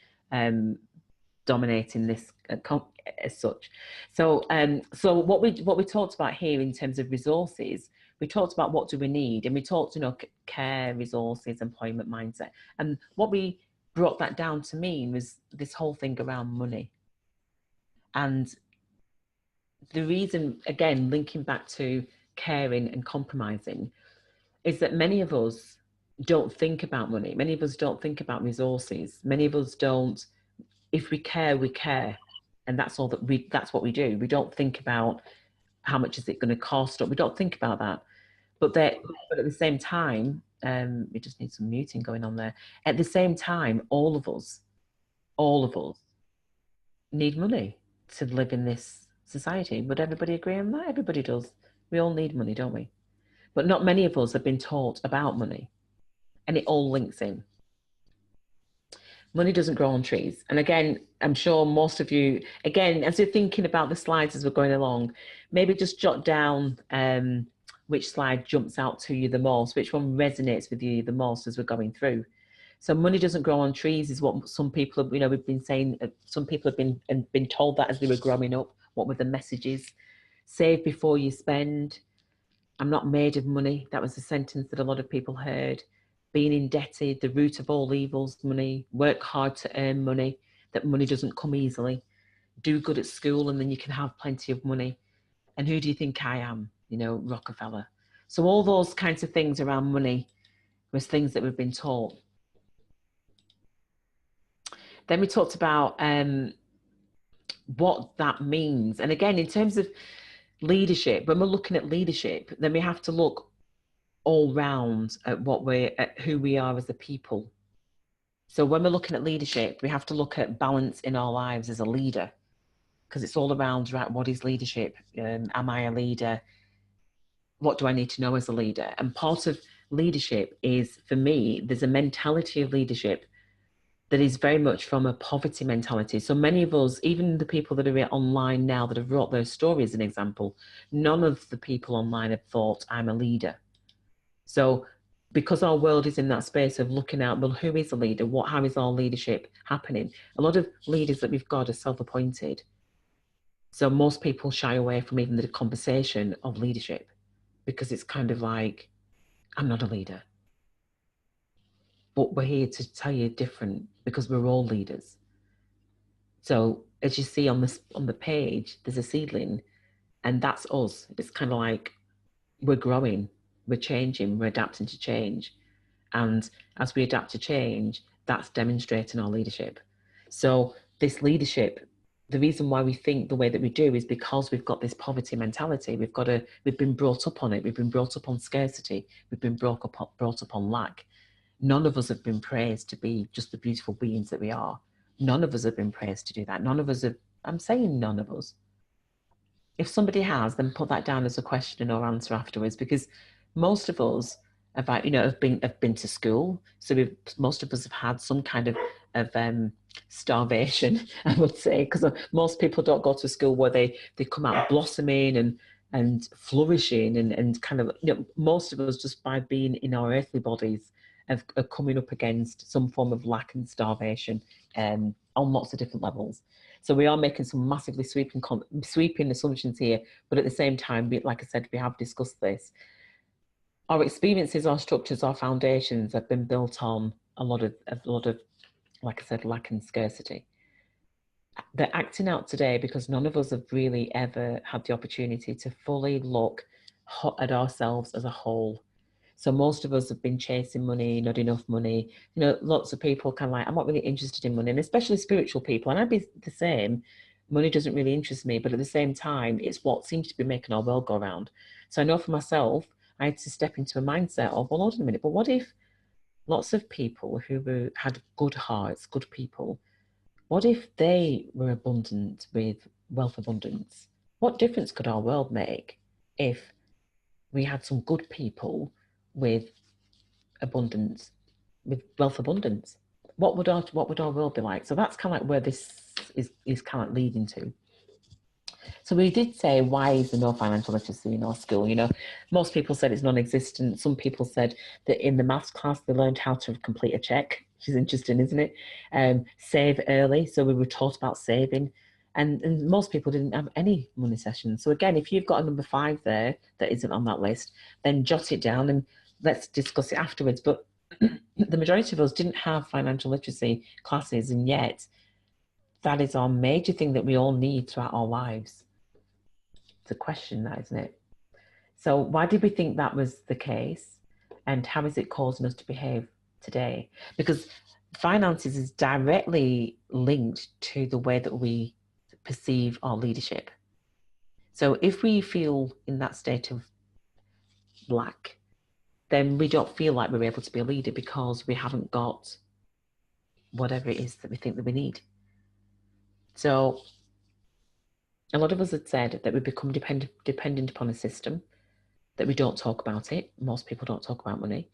C: dominating this as such. So what we talked about here in terms of resources, we talked about what do we need, and we talked, you know, care, resources, employment, mindset, and what we brought that down to mean was this whole thing around money. And the reason, again, linking back to caring and compromising, is that many of us don't think about money. Many of us don't think about resources. Many of us don't. If we care, we care, and that's all that's what we do. We don't think about how much is it going to cost, or we don't think about that. But at the same time, we just need some muting going on there. At the same time, all of us need money to live in this society. Would everybody agree on that? Everybody does. We all need money, don't we? But not many of us have been taught about money, and it all links in. money doesn't grow on trees. And again, I'm sure most of you, again, as you're thinking about the slides as we're going along, maybe just jot down which slide jumps out to you the most, which one resonates with you the most as we're going through. So money doesn't grow on trees is what some people, you know, we've been saying, some people have been told that as they were growing up. What were the messages? Save before you spend. I'm not made of money. That was a sentence that a lot of people heard. Being indebted, the root of all evils, money. Work hard to earn money, that money doesn't come easily. Do good at school and then you can have plenty of money. And who do you think I am? You know, Rockefeller. So all those kinds of things around money was things that we've been taught. Then we talked about what that means. And again, in terms of leadership, when we're looking at leadership, then we have to look all round at who we are as a people. So when we're looking at leadership, we have to look at balance in our lives as a leader, because it's all around, right, what is leadership? Am I a leader? What do I need to know as a leader? And part of leadership is, for me, there's a mentality of leadership that is very much from a poverty mentality. So many of us, even the people that are online now that have wrote those stories, an example, none of the people online have thought, I'm a leader. So because our world is in that space of looking at, well, who is a leader? How is our leadership happening? A lot of leaders that we've got are self-appointed. So most people shy away from even the conversation of leadership because it's kind of like, I'm not a leader. But we're here to tell you different, because we're all leaders. So as you see on the page, there's a seedling, and that's us. It's kind of like we're growing, we're changing, we're adapting to change. And as we adapt to change, that's demonstrating our leadership. So this leadership, the reason why we think the way that we do is because we've got this poverty mentality. We've been brought up on it. We've been brought up on scarcity. We've been brought up on lack. None of us have been praised to be just the beautiful beings that we are. None of us have been praised to do that. None of us have, I'm saying none of us. If somebody has, then put that down as a question or answer afterwards, because most of us have been to school. So most of us have had some kind of starvation, I would say, because most people don't go to school where they come out blossoming and flourishing and kind of, most of us, just by being in our earthly bodies, are coming up against some form of lack and starvation on lots of different levels. So we are making some massively sweeping assumptions here, but at the same time, like I said, we have discussed this. Our experiences, our structures, our foundations have been built on a lot of, like I said, lack and scarcity. They're acting out today because none of us have really ever had the opportunity to fully look at ourselves as a whole. So most of us have been chasing money, not enough money. Lots of people kind of like, I'm not really interested in money, and especially spiritual people. And I'd be the same. Money doesn't really interest me, but at the same time, it's what seems to be making our world go round. So I know for myself, I had to step into a mindset of, well, hold on a minute, but what if lots of people who had good hearts, good people, what if they were abundant with wealth abundance? What difference could our world make if we had some good people with abundance, with wealth abundance? What would our world be like? So that's kind of like where this is kind of leading to. So we did say, why is there no financial literacy in our school? Most people said it's non-existent. Some people said that in the maths class they learned how to complete a check, which is interesting, isn't it? Save early, so we were taught about saving. And most people didn't have any money sessions. So again, if you've got a number 5 there that isn't on that list, then jot it down and let's discuss it afterwards. But the majority of us didn't have financial literacy classes, and yet that is our major thing that we all need throughout our lives. It's a question, that, isn't it? So why did we think that was the case? And how is it causing us to behave today? Because finances is directly linked to the way that we perceive our leadership. So if we feel in that state of lack, then we don't feel like we're able to be a leader because we haven't got whatever it is that we think that we need. So a lot of us had said that we become dependent upon a system, that we don't talk about it. Most people don't talk about money,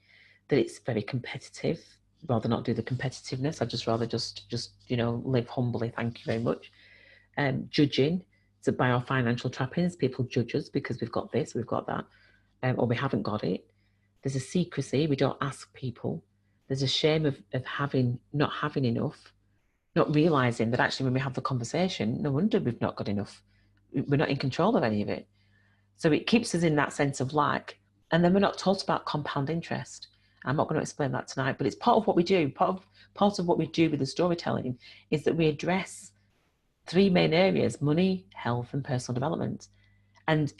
C: that it's very competitive, rather not do the competitiveness. I'd just rather just you know, live humbly. Thank you very much. Judging, so by our financial trappings, people judge us because we've got this, we've got that, or we haven't got it. There's a secrecy, we don't ask people. There's a shame of not having enough, not realizing that actually when we have the conversation, no wonder we've not got enough. We're not in control of any of it. So it keeps us in that sense of lack. And then we're not taught about compound interest. I'm not going to explain that tonight, but it's part of what we do. Part of what we do with the storytelling is that we address three main areas: money, health, and personal development. And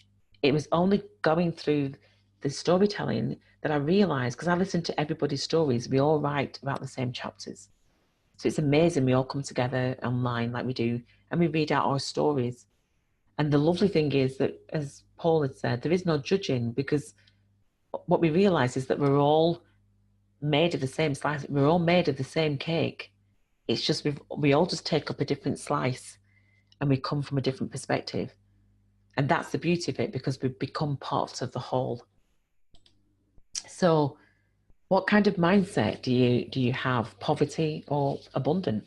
C: it was only going through the storytelling that I realized, because I listened to everybody's stories, we all write about the same chapters. So it's amazing, we all come together online like we do, and we read out our stories. And the lovely thing is that, as Paul had said, there is no judging, because what we realize is that we're all made of the same slice. We're all made of the same cake. It's just we all just take up a different slice and we come from a different perspective. And that's the beauty of it, because we've become part of the whole. So what kind of mindset do you have, poverty or abundant?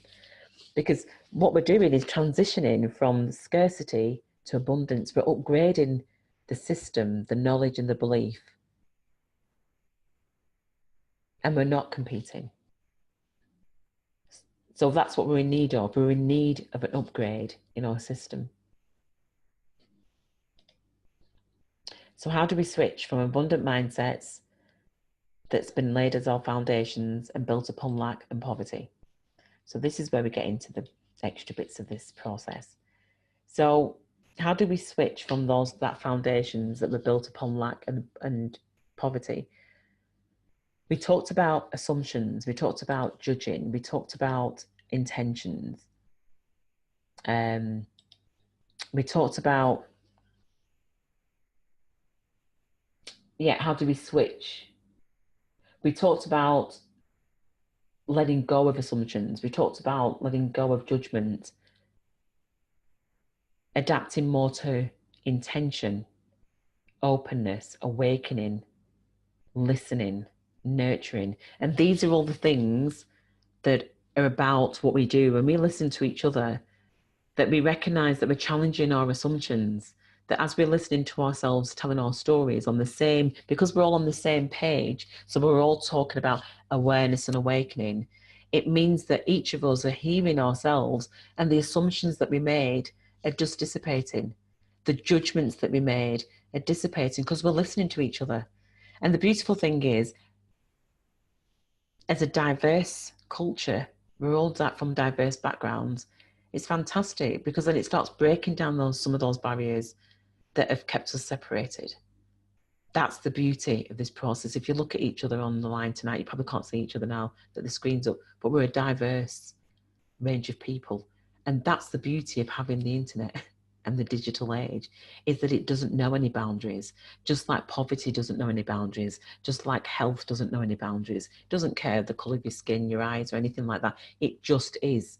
C: Because what we're doing is transitioning from scarcity to abundance. We're upgrading the system, the knowledge and the belief. And we're not competing. So that's what we're in need of. We're in need of an upgrade in our system. So how do we switch from abundant mindsets that's been laid as our foundations and built upon lack and poverty? So this is where we get into the extra bits of this process. So how do we switch from that foundations that were built upon lack and poverty? We talked about assumptions, we talked about judging, we talked about intentions. We talked about, how do we switch? We talked about letting go of assumptions. We talked about letting go of judgment, adapting more to intention, openness, awakening, listening, nurturing. And these are all the things that are about what we do when we listen to each other, that we recognize that we're challenging our assumptions, that as we're listening to ourselves telling our stories on the same, because we're all on the same page, so we're all talking about awareness and awakening, it means that each of us are hearing ourselves, and the assumptions that we made are just dissipating. The judgments that we made are dissipating because we're listening to each other. And the beautiful thing is, as a diverse culture, we're all from diverse backgrounds. It's fantastic, because then it starts breaking down some of those barriers that have kept us separated. That's the beauty of this process. If you look at each other on the line tonight, you probably can't see each other now that the screen's up, but we're a diverse range of people. And that's the beauty of having the internet and the digital age, is that it doesn't know any boundaries. Just like poverty doesn't know any boundaries, just like health doesn't know any boundaries. It doesn't care the colour of your skin, your eyes, or anything like that. It just is.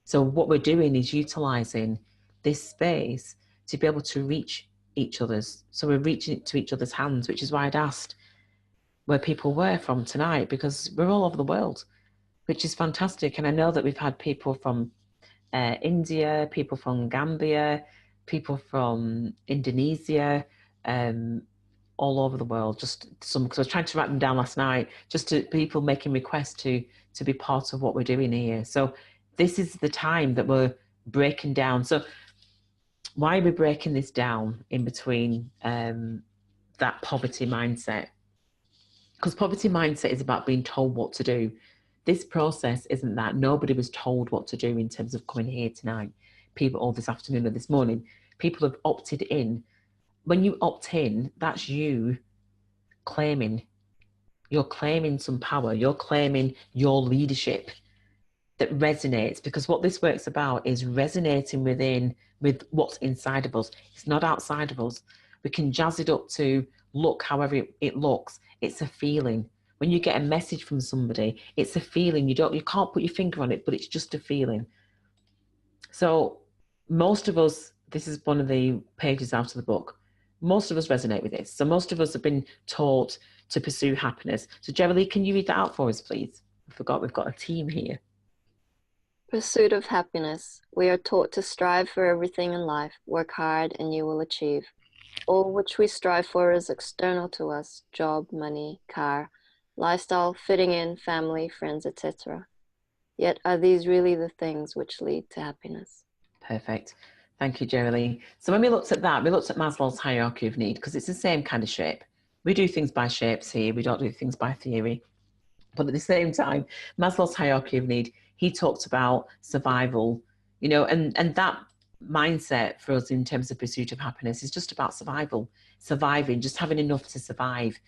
C: So what we're doing is utilising this space to be able to reach each other's. So we're reaching to each other's hands, which is why I'd asked where people were from tonight, because we're all over the world, which is fantastic. And I know that we've had people from India, people from Gambia, people from Indonesia, all over the world. Just some, because I was trying to write them down last night, just to people making requests to be part of what we're doing here. So this is the time that we're breaking down. So why are we breaking this down in between that poverty mindset? Because poverty mindset is about being told what to do. This process isn't that. Nobody was told what to do in terms of coming here tonight. People, or this afternoon or this morning, people have opted in. When you opt in, that's you claiming. You're claiming some power. You're claiming your leadership that resonates, because what this work's about is resonating with what's inside of us. It's not outside of us. We can jazz it up to look however it looks. It's a feeling. When you get a message from somebody, it's a feeling. You can't put your finger on it, but it's just a feeling. So most of us, this is one of the pages out of the book, most of us resonate with this. So most of us have been taught to pursue happiness. So Jerry Lee, can you read that out for us, please? I forgot we've got a team here.
A: Pursuit of happiness. We are taught to strive for everything in life. Work hard and you will achieve. All which we strive for is external to us: job, money, car, lifestyle, fitting in, family, friends, etc. Yet are these really the things which lead to happiness?
C: Perfect. Thank you, Jerry. So when we looked at that, we looked at Maslow's hierarchy of need, because it's the same kind of shape. We do things by shapes here. We don't do things by theory. But at the same time, Maslow's hierarchy of need, he talked about survival, you know, and that mindset for us in terms of pursuit of happiness is just about survival, surviving, just having enough to survive.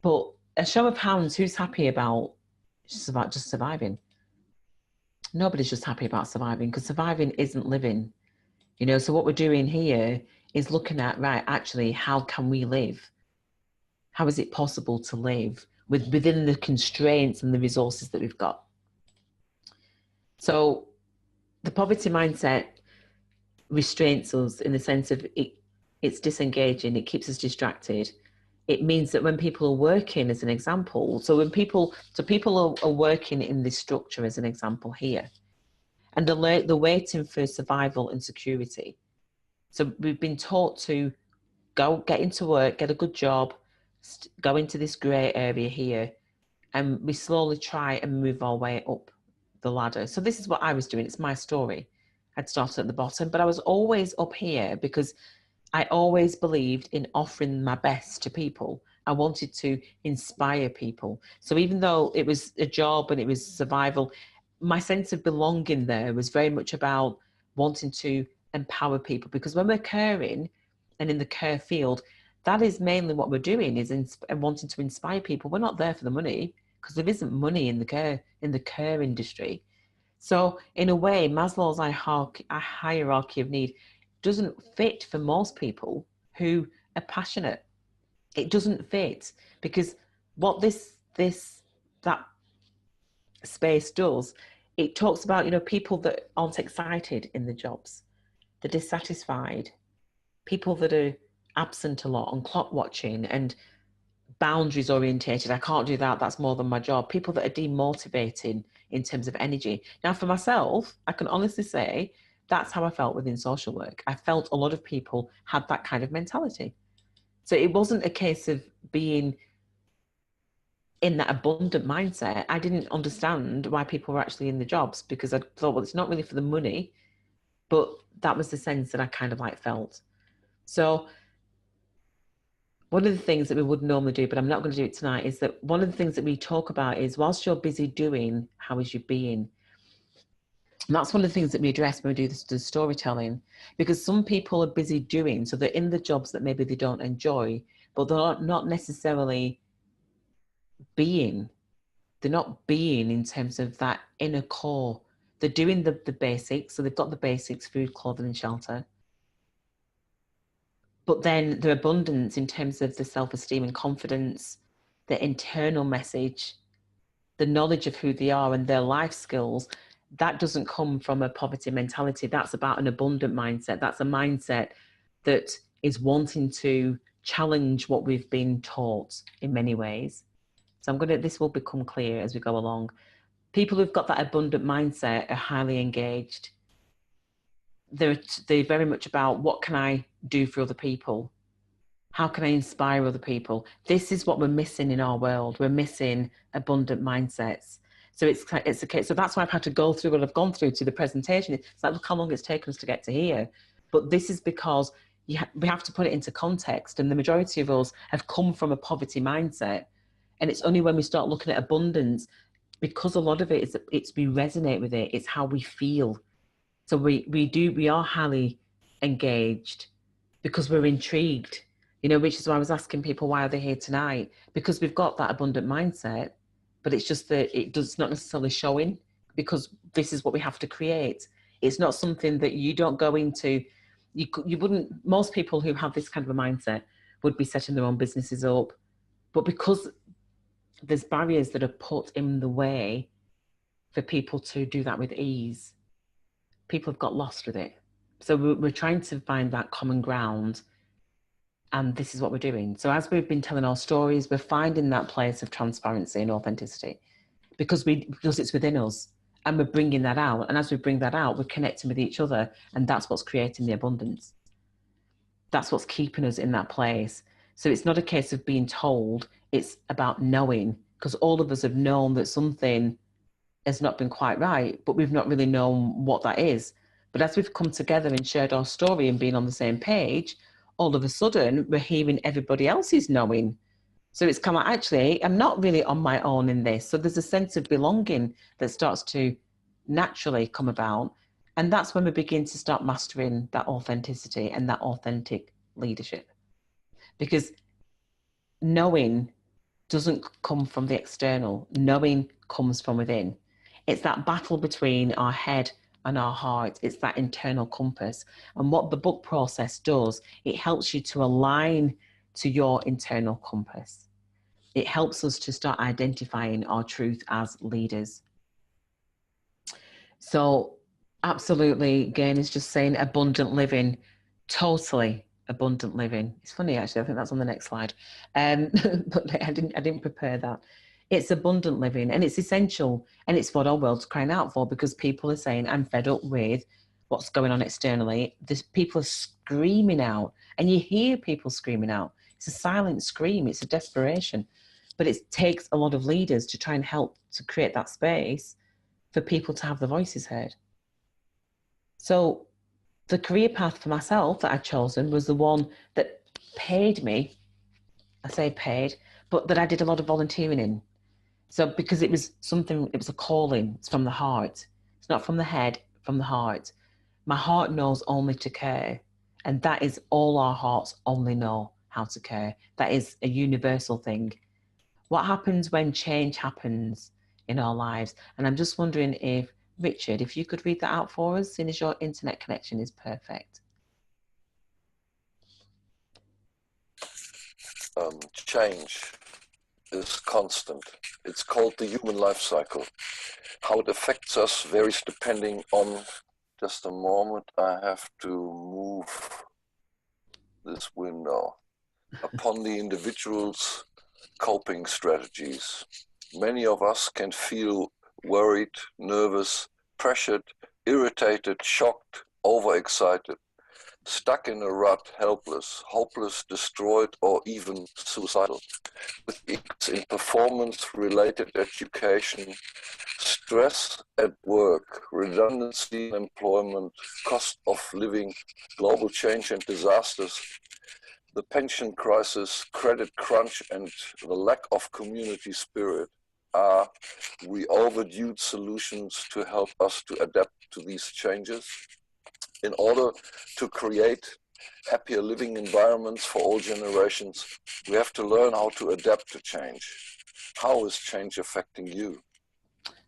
C: But a show of hands, who's happy about just surviving? Nobody's just happy about surviving, because surviving isn't living, you know. So what we're doing here is looking at, right, actually, how can we live? How is it possible to live within the constraints and the resources that we've got? So the poverty mindset restrains us in the sense of it's disengaging, it keeps us distracted. It means that when people are working, as an example, so people are working in this structure, as an example here, and they're waiting for survival and security. So we've been taught to go get into work, get a good job, go into this grey area here, and we slowly try and move our way up the ladder. So this is what I was doing. It's my story. I'd started at the bottom, but I was always up here because I always believed in offering my best to people. I wanted to inspire people. So even though it was a job and it was survival, my sense of belonging there was very much about wanting to empower people, because when we're caring and in the care field, that is mainly what we're doing, is wanting to inspire people. We're not there for the money, because there isn't money in the care industry. So in a way, Maslow's hierarchy of need doesn't fit for most people who are passionate. It doesn't fit, because what that space does, it talks about, you know, people that aren't excited in the jobs, they're dissatisfied, people that are absent a lot, on clock watching and boundaries orientated. I can't do that, that's more than my job. People that are demotivating in terms of energy. Now for myself, I can honestly say that's how I felt within social work. I felt a lot of people had that kind of mentality. So it wasn't a case of being in that abundant mindset. I didn't understand why people were actually in the jobs, because I thought, well, it's not really for the money, but that was the sense that I kind of like felt. So one of the things that we would normally do, but I'm not going to do it tonight, is that one of the things that we talk about is, whilst you're busy doing, how is your being? And that's one of the things that we address when we do the storytelling, because some people are busy doing, so they're in the jobs that maybe they don't enjoy, but they're not necessarily being. They're not being in terms of that inner core. They're doing the basics, so they've got the basics: food, clothing and shelter. But then their abundance in terms of the self-esteem and confidence, the internal message, the knowledge of who they are and their life skills, that doesn't come from a poverty mentality. That's about an abundant mindset. That's a mindset that is wanting to challenge what we've been taught in many ways. So this will become clear as we go along. People who've got that abundant mindset are highly engaged. They're very much about, what can I do for other people? How can I inspire other people? This is what we're missing in our world. We're missing abundant mindsets. So it's a case. So that's why I've had to go through what I've gone through to the presentation. It's like, look how long it's taken us to get to here. But this is because we have to put it into context. And the majority of us have come from a poverty mindset. And it's only when we start looking at abundance, because a lot of it is we resonate with it. It's how we feel. So we are highly engaged because we're intrigued, you know, which is why I was asking people, why are they here tonight? Because we've got that abundant mindset, but it's just that it's not necessarily showing, because this is what we have to create. It's not something that you don't go into. You wouldn't, most people who have this kind of a mindset would be setting their own businesses up, but because there's barriers that are put in the way for people to do that with ease, people have got lost with it. So we're trying to find that common ground, and this is what we're doing. So as we've been telling our stories, we're finding that place of transparency and authenticity,
E: because it's within us, and we're bringing that out. And as we bring that out, we're connecting with each other, and that's what's creating the abundance. That's what's keeping us in that place. So it's not a case of being told, it's about knowing, because all of us have known that something has not been quite right, but we've not really known what that is. But as we've come together and shared our story and been on the same page, all of a sudden we're hearing everybody else's knowing. So it's kind of like, actually, I'm not really on my own in this. So there's a sense of belonging that starts to naturally come about. And that's when we begin to start mastering that authenticity and that authentic leadership. Because knowing doesn't come from the external. Knowing comes from within. It's that battle between our head and our heart. It's that internal compass. And what the book process does, it helps you to align to your internal compass. It helps us to start identifying our truth as leaders. So absolutely, Gain is just saying abundant living, totally abundant living. It's funny, actually, I think that's on the next slide. But I didn't prepare that. It's abundant living, and it's essential, and it's what our world's crying out for, because people are saying, I'm fed up with what's going on externally. People are screaming out, and you hear people screaming out. It's a silent scream, it's a desperation. But it takes a lot of leaders to try and help to create that space for people to have their voices heard. So the career path for myself that I'd chosen was the one that paid me. I say paid, but that I did a lot of volunteering in. So because it was something, it was a calling, it's from the heart. It's not from the head, from the heart. My heart knows only to care. And that is all our hearts only know, how to care. That is a universal thing. What happens when change happens in our lives? And I'm just wondering if, Richard, if you could read that out for us, seeing as your internet connection is perfect.
I: Change is constant. It's called the human life cycle. How it affects us varies depending on, just a moment, I have to move this window, upon the individual's coping strategies. Many of us can feel worried, nervous, pressured, irritated, shocked, overexcited, stuck in a rut, helpless, hopeless, destroyed, or even suicidal. With peaks in performance-related education, stress at work, redundancy in employment, cost of living, global change and disasters, the pension crisis, credit crunch, and the lack of community spirit are we overdue solutions to help us to adapt to these changes. In order to create happier living environments for all generations, we have to learn how to adapt to change. How is change affecting you?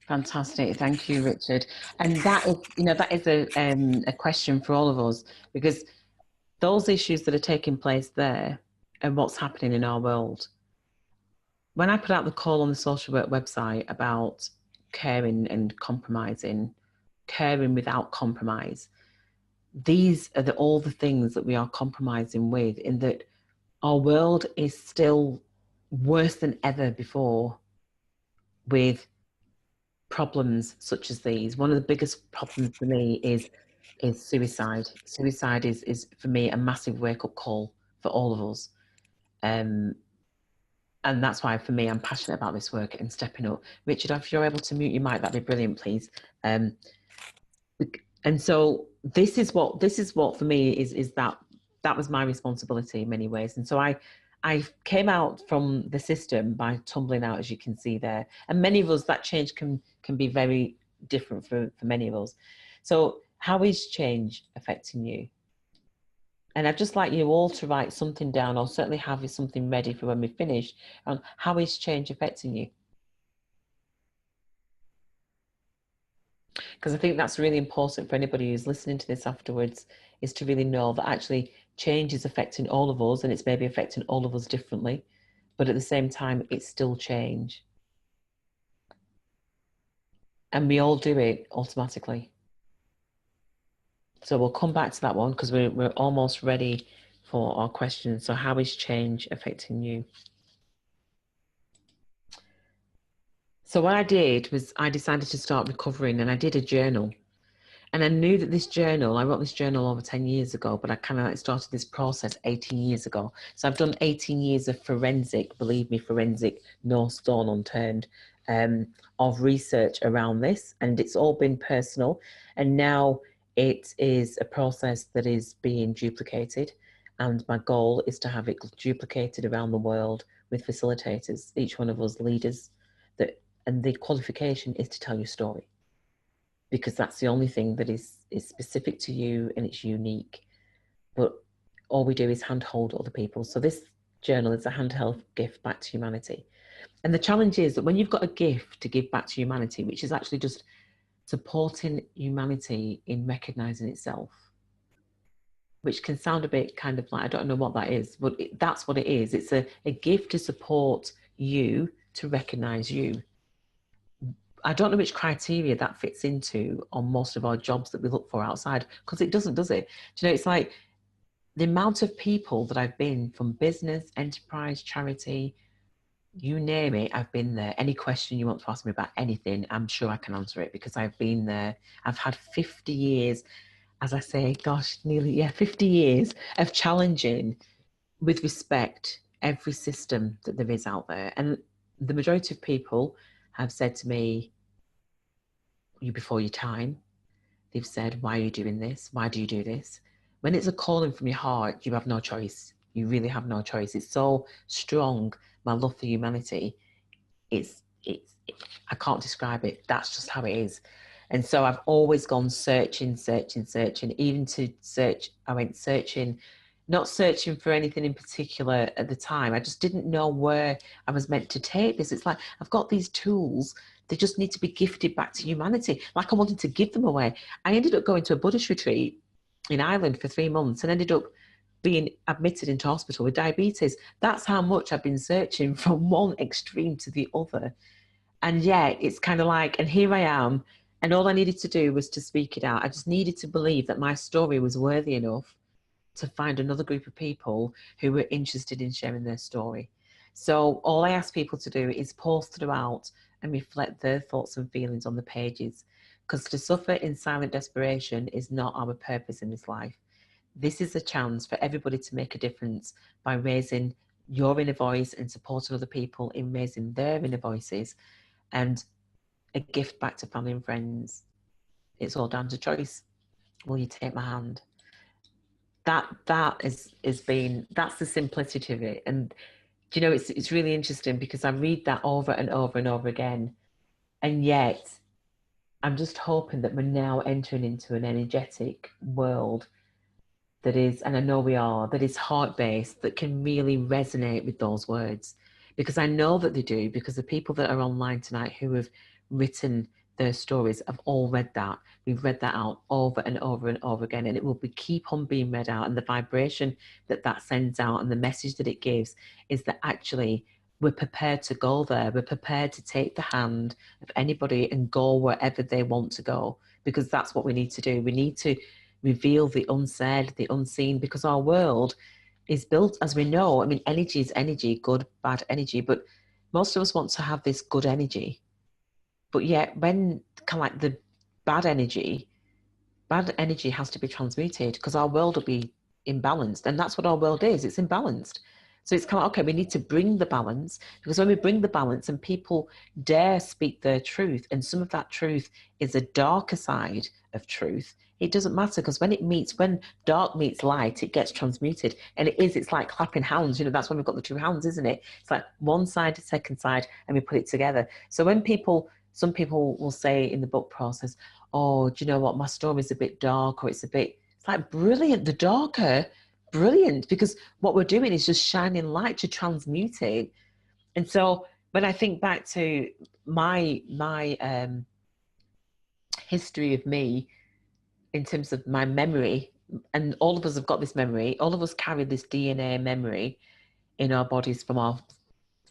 E: Fantastic, thank you, Richard. And that is, that is a question for all of us, because those issues that are taking place there and what's happening in our world. When I put out the call on the social work website about caring and compromising, caring without compromise, these are all the things that we are compromising with, in that our world is still worse than ever before with problems such as these. One of the biggest problems for me is suicide. Suicide is for me a massive wake-up call for all of us. And that's why, for me, I'm passionate about this work and stepping up. Richard, if you're able to mute your mic, that'd be brilliant, please. And so this is what for me is that was my responsibility in many ways. And so I came out from the system by tumbling out, as you can see there. And many of us, that change can be very different for many of us. So how is change affecting you? And I'd just like you all to write something down, or certainly have something ready for when we finish, on how is change affecting you? Because I think that's really important for anybody who's listening to this afterwards, is to really know that actually change is affecting all of us, and it's maybe affecting all of us differently, but at the same time, it's still change. And we all do it automatically. So we'll come back to that one, because we're almost ready for our questions. So how is change affecting you?
C: So what I did was I decided to start recovering, and I did a journal. And I knew that this journal, I wrote this journal over 10 years ago, but I kind of like started this process 18 years ago. So I've done 18 years of forensic, believe me, forensic, no stone unturned, of research around this. And it's all been personal. And now it is a process that is being duplicated. And my goal is to have it duplicated around the world with facilitators, each one of us leaders. And the qualification is to tell your story, because that's the only thing that is specific to you and it's unique. But all we do is handhold other people. So this journal is a handheld gift back to humanity. And the challenge is that when you've got a gift to give back to humanity, which is actually just supporting humanity in recognizing itself, which can sound a bit kind of like, I don't know what that is, but that's what it is. It's a gift to support you to recognize you. I don't know which criteria that fits into on most of our jobs that we look for outside, because it doesn't, does it? Do you know, it's like the amount of people that I've been from business, enterprise, charity, you name it, I've been there. Any question you want to ask me about anything, I'm sure I can answer it, because I've been there. I've had 50 years, as I say, gosh, nearly, 50 years of challenging with respect every system that there is out there. And the majority of people have said to me, "You before your time." They've said, "Why are you doing this? Why do you do this?" When it's a calling from your heart, you have no choice. You really have no choice. It's so strong. My love for humanity, I can't describe it. That's just how it is. And so I've always gone searching, even to search. I went searching, not searching for anything in particular at the time. I just didn't know where I was meant to take this. It's like, I've got these tools. They just need to be gifted back to humanity. Like I wanted to give them away. I ended up going to a Buddhist retreat in Ireland for 3 months and ended up being admitted into hospital with diabetes. That's how much I've been searching from one extreme to the other. And yet it's kind of like, and here I am, and all I needed to do was to speak it out. I just needed to believe that my story was worthy enough to find another group of people who were interested in sharing their story. So all I ask people to do is pause throughout and reflect their thoughts and feelings on the pages, because to suffer in silent desperation is not our purpose in this life. This is a chance for everybody to make a difference by raising your inner voice and supporting other people in raising their inner voices, and a gift back to family and friends. It's all down to choice. Will you take my hand? That's the simplicity of it. And do you know, it's really interesting because I read that over and over and over again, and yet I'm just hoping that we're now entering into an energetic world that is, and I know we are, that is heart-based, that can really resonate with those words, because I know that they do, because the people that are online tonight who have written their stories have all read that. We've read that out over and over and over again, and it will keep on being read out. And the vibration that sends out and the message that it gives is that actually we're prepared to go there. We're prepared to take the hand of anybody and go wherever they want to go, because that's what we need to do. We need to reveal the unsaid, the unseen, because our world is built, as we know, I mean, energy is energy, good, bad energy, but most of us want to have this good energy. But yet when kind of like the bad energy has to be transmuted, because our world will be imbalanced. And that's what our world is. It's imbalanced. So it's kind of, okay, we need to bring the balance, because when we bring the balance and people dare speak their truth, and some of that truth is a darker side of truth, it doesn't matter, because when dark meets light, it gets transmuted. And it's like clapping hands, you know, that's when we've got the two hands, isn't it? It's like one side, the second side, and we put it together. So when some people will say in the book process, "Oh, do you know what, my story's a bit dark," or it's like, brilliant, the darker, brilliant, because what we're doing is just shining light to transmute it. And so when I think back to my history of me in terms of my memory, and all of us have got this memory, all of us carry this DNA memory in our bodies from our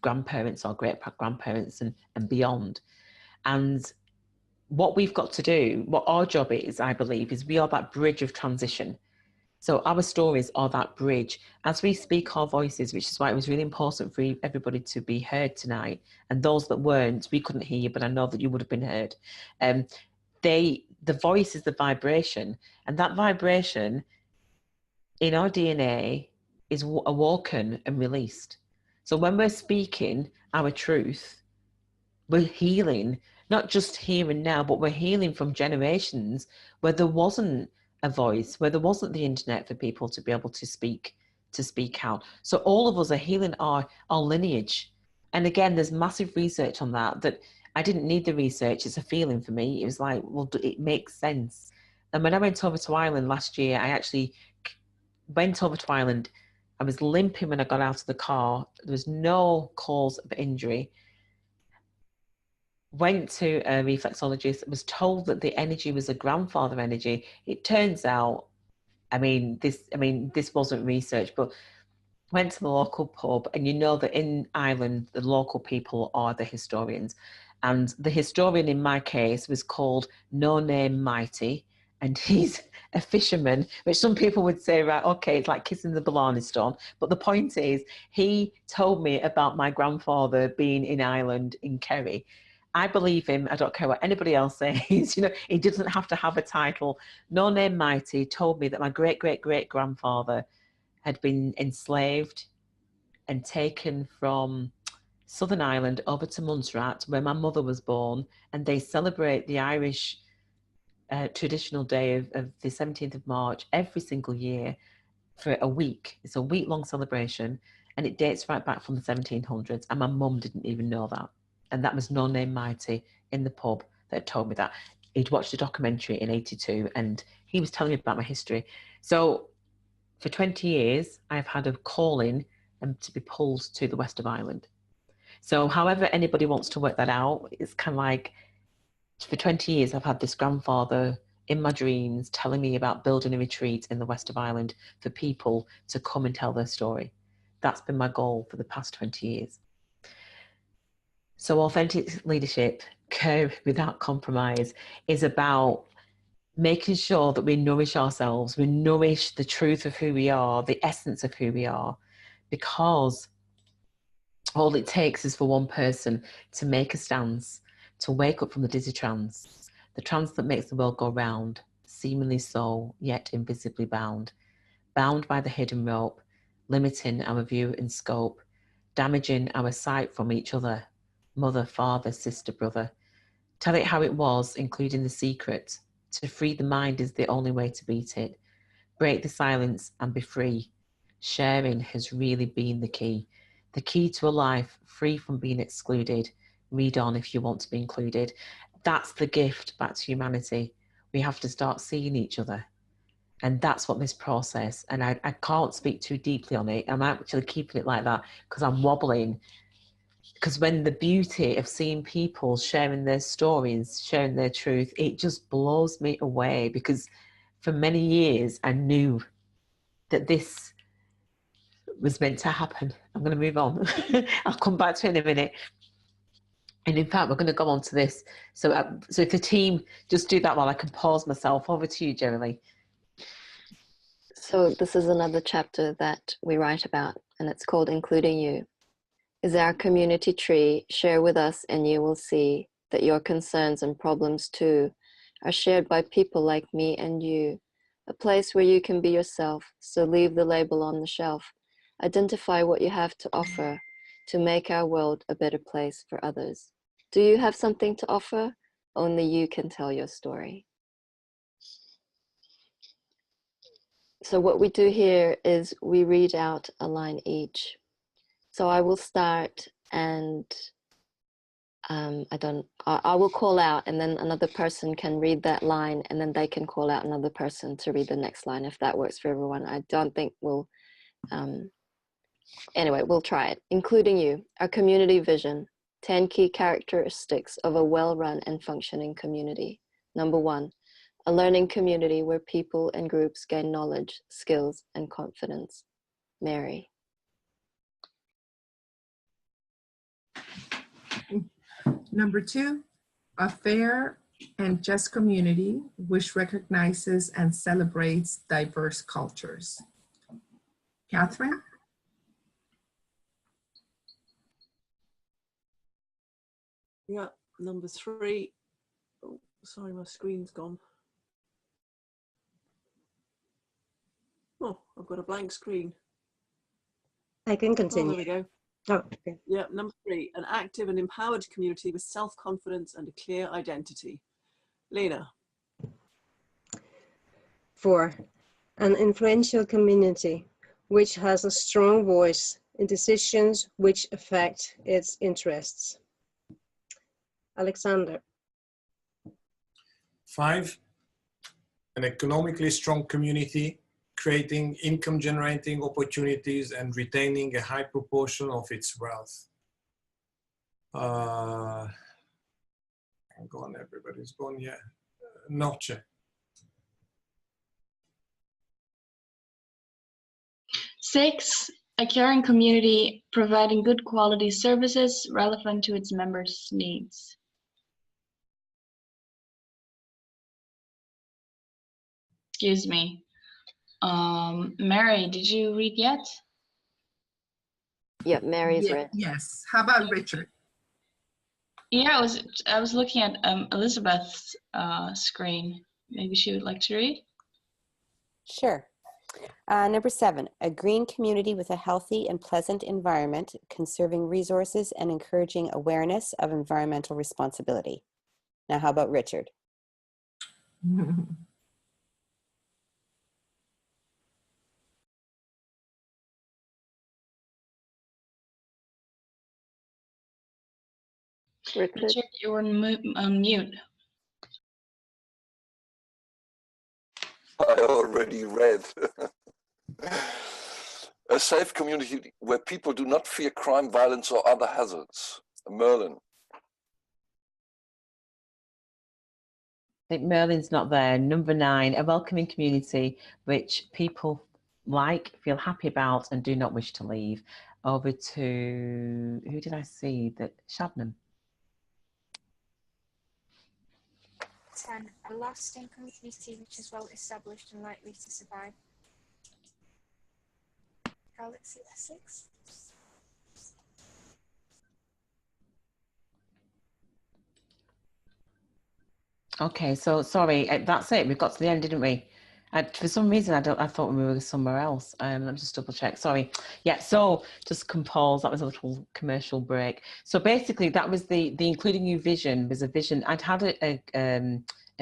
C: grandparents, our great grandparents, and beyond. And what we've got to do, what our job is, I believe, is we are that bridge of transition So our stories are that bridge. As we speak our voices, which is why it was really important for everybody to be heard tonight. And those that weren't, we couldn't hear you, but I know that you would have been heard. The voice is the vibration, and that vibration in our DNA is awoken and released. So when we're speaking our truth, we're healing, not just here and now, but we're healing from generations where there wasn't a voice, where there wasn't the internet for people to be able to speak out. So all of us are healing our lineage. And again, there's massive research on that I didn't need the research. It's a feeling for me. It was like, well, it makes sense. And when I went over to Ireland last year, I actually went over to Ireland. I was limping when I got out of the car. There was no cause of injury. Went to a reflexologist, was told that the energy was a grandfather energy. It turns out, this wasn't research, but went to the local pub, and you know that in Ireland, the local people are the historians. And the historian in my case was called No Name Mighty, and he's a fisherman, which some people would say, right, okay, it's like kissing the Blarney Stone. But the point is, he told me about my grandfather being in Ireland, in Kerry. I believe him. I don't care what anybody else says. He doesn't have to have a title. No Name Mighty told me that my great-great-great-grandfather had been enslaved and taken from Southern Ireland over to Montserrat, where my mother was born, and they celebrate the Irish traditional day of the 17th of March every single year for a week. It's a week-long celebration, and it dates right back from the 1700s, and my mum didn't even know that. And that was No Name Mighty in the pub that told me that. He'd watched a documentary in '82, and he was telling me about my history. So for 20 years, I've had a calling to be pulled to the west of Ireland. So however anybody wants to work that out, it's kind of like, for 20 years, I've had this grandfather in my dreams telling me about building a retreat in the west of Ireland for people to come and tell their story. That's been my goal for the past 20 years. So authentic leadership, care without compromise, is about making sure that we nourish ourselves, we nourish the truth of who we are, the essence of who we are, because all it takes is for one person to make a stance, to wake up from the dizzy trance, the trance that makes the world go round, seemingly so, yet invisibly bound, bound by the hidden rope, limiting our view and scope, damaging our sight from each other, mother, father, sister, brother. Tell it how it was, including the secret. To free the mind is the only way to beat it. Break the silence and be free. Sharing has really been the key to a life free from being excluded. Read on if you want to be included. That's the gift back to humanity. We have to start seeing each other. And that's what this process, and I can't speak too deeply on it. I'm actually keeping it like that because I'm wobbling. Because when the beauty of seeing people sharing their stories, sharing their truth, it just blows me away, because for many years I knew that this was meant to happen. I'm going to move on. I'll come back to it in a minute. And in fact, we're going to go on to this. So if the team just do that while I can pause myself. Over to you, Jeremy.
A: So this is another chapter that we write about, and it's called Including You. Is our community tree. Share with us and you will see that your concerns and problems too are shared by people like me and you. A place where you can be yourself, so leave the label on the shelf. Identify what you have to offer to make our world a better place for others. Do you have something to offer? Only you can tell your story. So what we do here is we read out a line each. So I will start, and I will call out, and then another person can read that line, and then they can call out another person to read the next line, if that works for everyone. I don't think we'll, anyway, we'll try it. Including you, our community vision, 10 key characteristics of a well-run and functioning community. Number 1, a learning community where people and groups gain knowledge, skills, and confidence. Mary.
Q: Number 2, a fair and just community which recognizes and celebrates diverse cultures. Catherine?
J: Yeah, number 3. Oh, sorry, my screen's gone. Oh, I've got a blank screen.
F: I can continue.
J: Oh, there we go.
F: Oh, okay.
J: Yeah, number 3, an active and empowered community with self-confidence and a clear identity. Lena.
F: 4, an influential community which has a strong voice in decisions which affect its interests. Alexander.
B: 5, an economically strong community creating income generating opportunities and retaining a high proportion of its wealth. I'm gone, everybody's gone, yeah. Noche.
K: 6, a caring community providing good quality services relevant to its members' needs. Excuse me. Mary, did you read yet?
A: Yep, Mary's read.
Q: Yes. How about Richard?
K: Yeah, I was looking at Elizabeth's screen. Maybe she would like to read.
N: Sure. Number 7, a green community with a healthy and pleasant environment, conserving resources and encouraging awareness of environmental responsibility. Now, how about Richard?
K: Richard, you're on mute.
I: I already read. A safe community where people do not fear crime, violence, or other hazards. Merlin.
C: I think Merlin's not there. Number 9, a welcoming community which people like, feel happy about, and do not wish to leave. Over to, who did I see? Shabnam.
M: 10, a lasting community which is well established and likely to survive. Galaxy S6.
C: Okay, so sorry, that's it. We've got to the end, didn't we? For some reason, I thought we were somewhere else. Let me just double check. Sorry. Yeah. So just compose. That was a little commercial break. So basically, that was the including you vision was a vision. I'd had a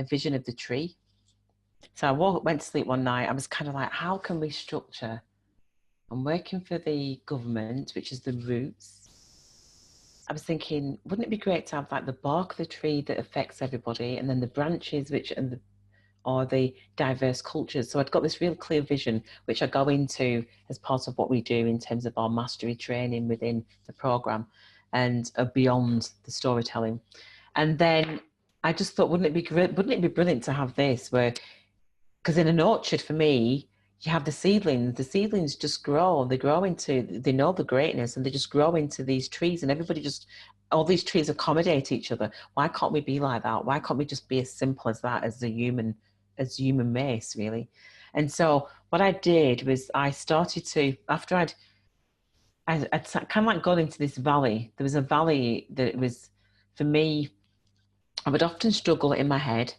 C: vision of the tree. So I went to sleep one night. I was kind of like, how can we structure? I'm working for the government, which is the roots. I was thinking, wouldn't it be great to have like the bark of the tree that affects everybody, and then the branches, or the diverse cultures. So I'd got this real clear vision, which I go into as part of what we do in terms of our mastery training within the program and beyond the storytelling. And then I just thought, wouldn't it be great? Wouldn't it be brilliant to have this because in an orchard for me, you have the seedlings just grow, they know the greatness and they just grow into these trees, and all these trees accommodate each other. Why can't we be like that? Why can't we just be as simple as that as human race, really? And so what I did was I started to, after I'd kind of like gone into this valley. There was a valley that it was, for me, I would often struggle in my head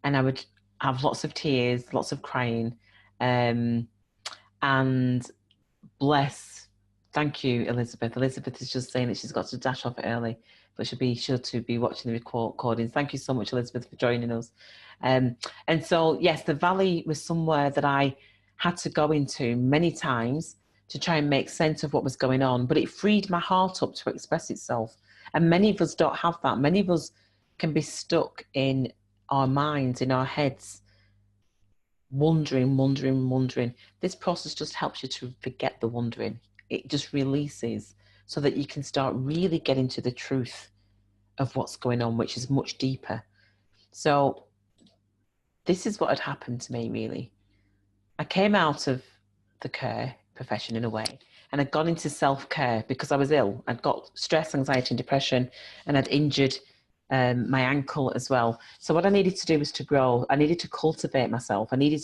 C: and I would have lots of tears, lots of crying. And thank you, Elizabeth. Elizabeth is just saying that she's got to dash off early, but she'll be sure to be watching the recordings. Thank you so much, Elizabeth, for joining us. And so, yes, the valley was somewhere that I had to go into many times to try and make sense of what was going on, but it freed my heart up to express itself. And many of us don't have that. Many of us can be stuck in our minds, in our heads, wondering. This process just helps you to forget the wondering. It just releases so that you can start really getting to the truth of what's going on, which is much deeper. So this is what had happened to me, really. I came out of the care profession in a way, and I'd gone into self-care because I was ill. I'd got stress, anxiety, and depression, and I'd injured
E: my ankle as well. So what I needed to do was to grow. I needed to cultivate myself. I needed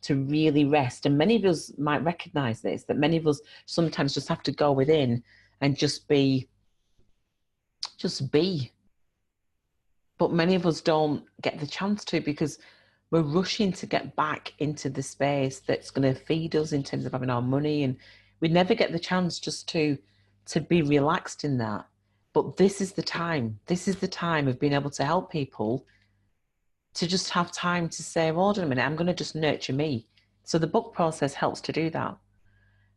E: to really rest. And many of us might recognize this, that many of us sometimes just have to go within and just be. But many of us don't get the chance to, because we're rushing to get back into the space that's going to feed us in terms of having our money, and we never get the chance just to be relaxed in that. But this is the time. This is the time of being able to help people to just have time to say, well, hold on a minute, I'm going to just nurture me. So the book process helps to do that.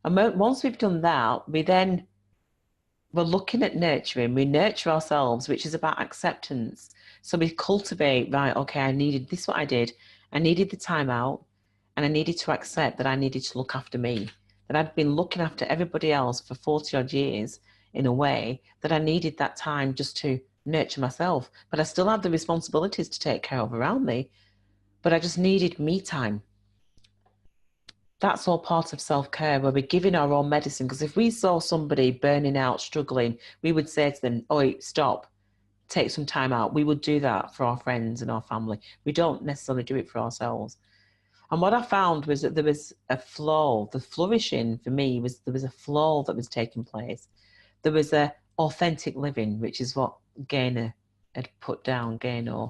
E: And once we've done that, we're looking at nurturing. We nurture ourselves, which is about acceptance. So we cultivate, right, okay, I needed this, what I did. I needed the time out, and I needed to accept that I needed to look after me, that I'd been looking after everybody else for 40 odd years in a way that I needed that time just to nurture myself. But I still had the responsibilities to take care of around me, but I just needed me time. That's all part of self-care, where we're giving our own medicine. Because if we saw somebody burning out, struggling, we would say to them, oh, stop, take some time out. We would do that for our friends and our family. We don't necessarily do it for ourselves. And what I found was that there was a flow. The flourishing for me was there was a flow that was taking place. There was a authentic living, which is what Gaynor had put down, Gaynor.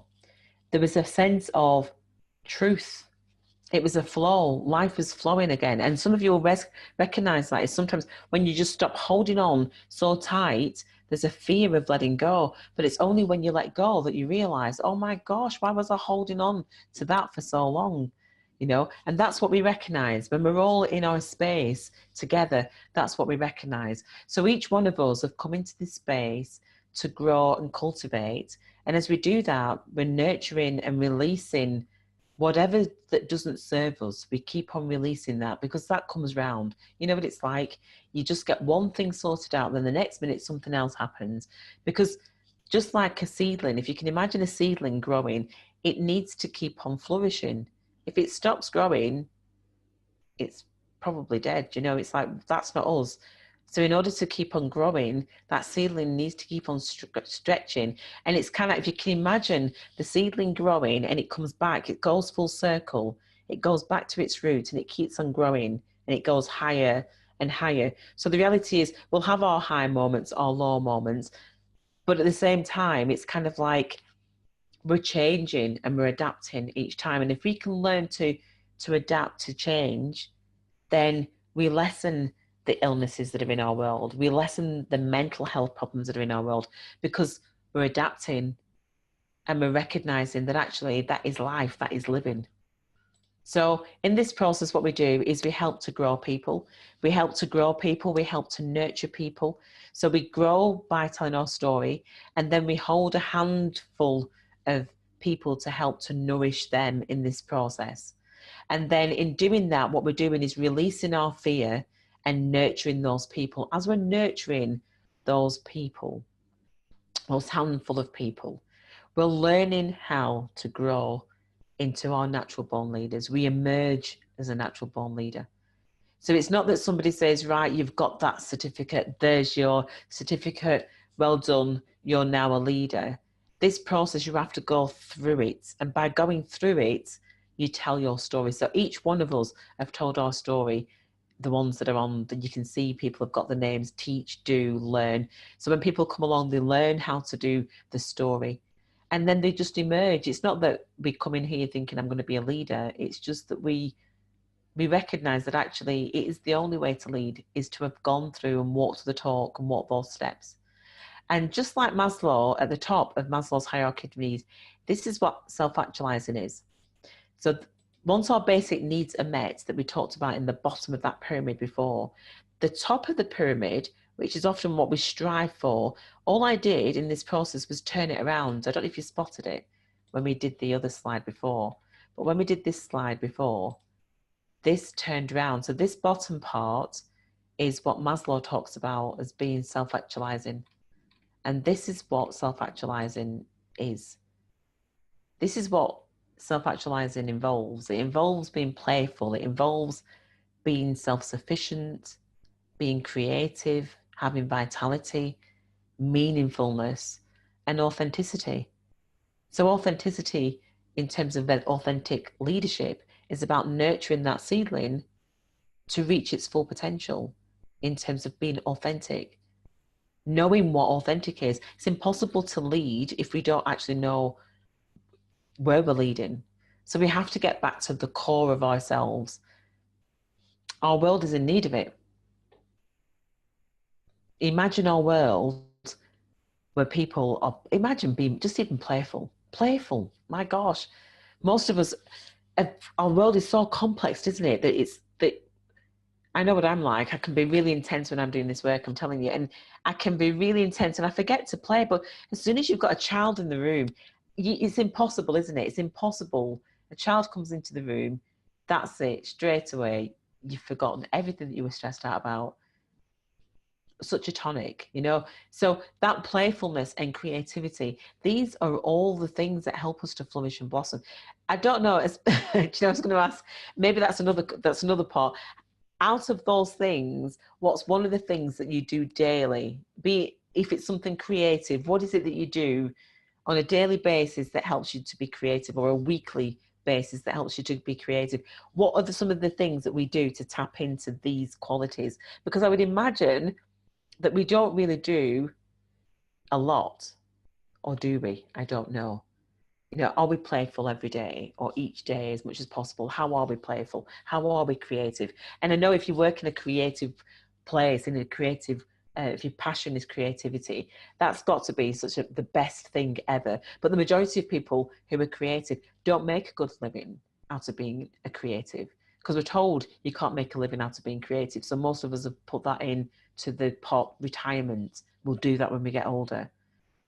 E: There was a sense of truth. It was a flow. Life was flowing again. And some of you will recognize that is sometimes when you just stop holding on so tight, there's a fear of letting go. But it's only when you let go that you realize, oh my gosh, why was I holding on to that for so long? You know, and that's what we recognize when we're all in our space together. That's what we recognize. So each one of us have come into this space to grow and cultivate. And as we do that, we're nurturing and releasing whatever that doesn't serve us. We keep on releasing that, because that comes round. You know what it's like? You just get one thing sorted out, then the next minute something else happens. Because just like a seedling, if you can imagine a seedling growing, it needs to keep on flourishing. If it stops growing, it's probably dead. You know, it's like, that's not us. So in order to keep on growing, that seedling needs to keep on stretching. And it's kind of, if you can imagine the seedling growing and it comes back, it goes full circle. It goes back to its roots and it keeps on growing and it goes higher and higher. So the reality is we'll have our high moments, our low moments, but at the same time, it's kind of like we're changing and we're adapting each time. And if we can learn to adapt to change, then we lessen the illnesses that are in our world. We lessen the mental health problems that are in our world, because we're adapting and we're recognizing that actually that is life, that is living. So in this process, what we do is we help to grow people. We help to grow people. We help to nurture people. So we grow by telling our story, and then we hold a handful of people to help to nourish them in this process. And then in doing that, what we're doing is releasing our fear and nurturing those people. As we're nurturing those people, those handful of people, we're learning how to grow into our natural born leaders. We emerge as a natural born leader. So it's not that somebody says, right, you've got that certificate, there's your certificate, well done, you're now a leader. This process, you have to go through it. And by going through it, you tell your story. So each one of us have told our story. The ones that are on, that you can see, people have got the names: teach, do, learn. So when people come along, they learn how to do the story. And then they just emerge. It's not that we come in here thinking I'm going to be a leader. It's just that we recognize that actually it is the only way to lead, is to have gone through and walked the talk and walked those steps. And just like Maslow, at the top of Maslow's hierarchy of needs, this is what self-actualizing is. So once our basic needs are met, that we talked about in the bottom of that pyramid before, the top of the pyramid, which is often what we strive for, all I did in this process was turn it around. I don't know if you spotted it when we did the other slide before, but when we did this slide before, this turned around. So this bottom part is what Maslow talks about as being self-actualizing. And this is what self-actualizing is. This is what self-actualizing involves. It involves being playful. It involves being self-sufficient, being creative, having vitality, meaningfulness, and authenticity.
C: So authenticity in terms of authentic leadership is about nurturing that seedling to reach its full potential in terms of being authentic, knowing what authentic is. It's impossible to lead if we don't actually know where we're leading. So we have to get back to the core of ourselves. Our world is in need of it. Imagine our world where people are, imagine being just even playful. Playful, my gosh. Most of us, our world is so complex, isn't it? That I know what I'm like. I can be really intense when I'm doing this work, I'm telling you. And I can be really intense and I forget to play. But as soon as you've got a child in the room, it's impossible, isn't it? It's impossible. A child comes into the room, that's it, straight away. You've forgotten everything that you were stressed out about. Such a tonic, you know. So that playfulness and creativity, these are all the things that help us to flourish and blossom. I don't know, you know, I was going to ask, maybe that's another part. Out of those things, what's one of the things that you do daily? If it's something creative, what is it that you do on a daily basis that helps you to be creative, or a weekly basis that helps you to be creative? What are some of the things that we do to tap into these qualities? Because I would imagine that we don't really do a lot, or do we? I don't know. You know, are we playful every day or each day as much as possible? How are we playful? How are we creative? And I know if you work in a creative place, in a creative, if your passion is creativity, that's got to be the best thing ever. But the majority of people who are creative don't make a good living out of being a creative, because we're told you can't make a living out of being creative. So most of us have put that in to the pot retirement. We'll do that when we get older.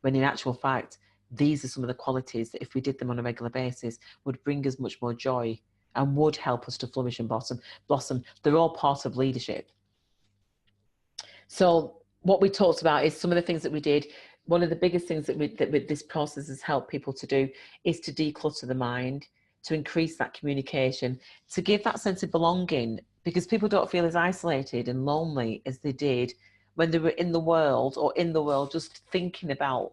C: When in actual fact, these are some of the qualities that if we did them on a regular basis would bring us much more joy and would help us to flourish and blossom. They're all part of leadership. So what we talked about is some of the things that we did. One of the biggest things that this process has helped people to do is to declutter the mind, to increase that communication, to give that sense of belonging, because people don't feel as isolated and lonely as they did when they were in the world, just thinking about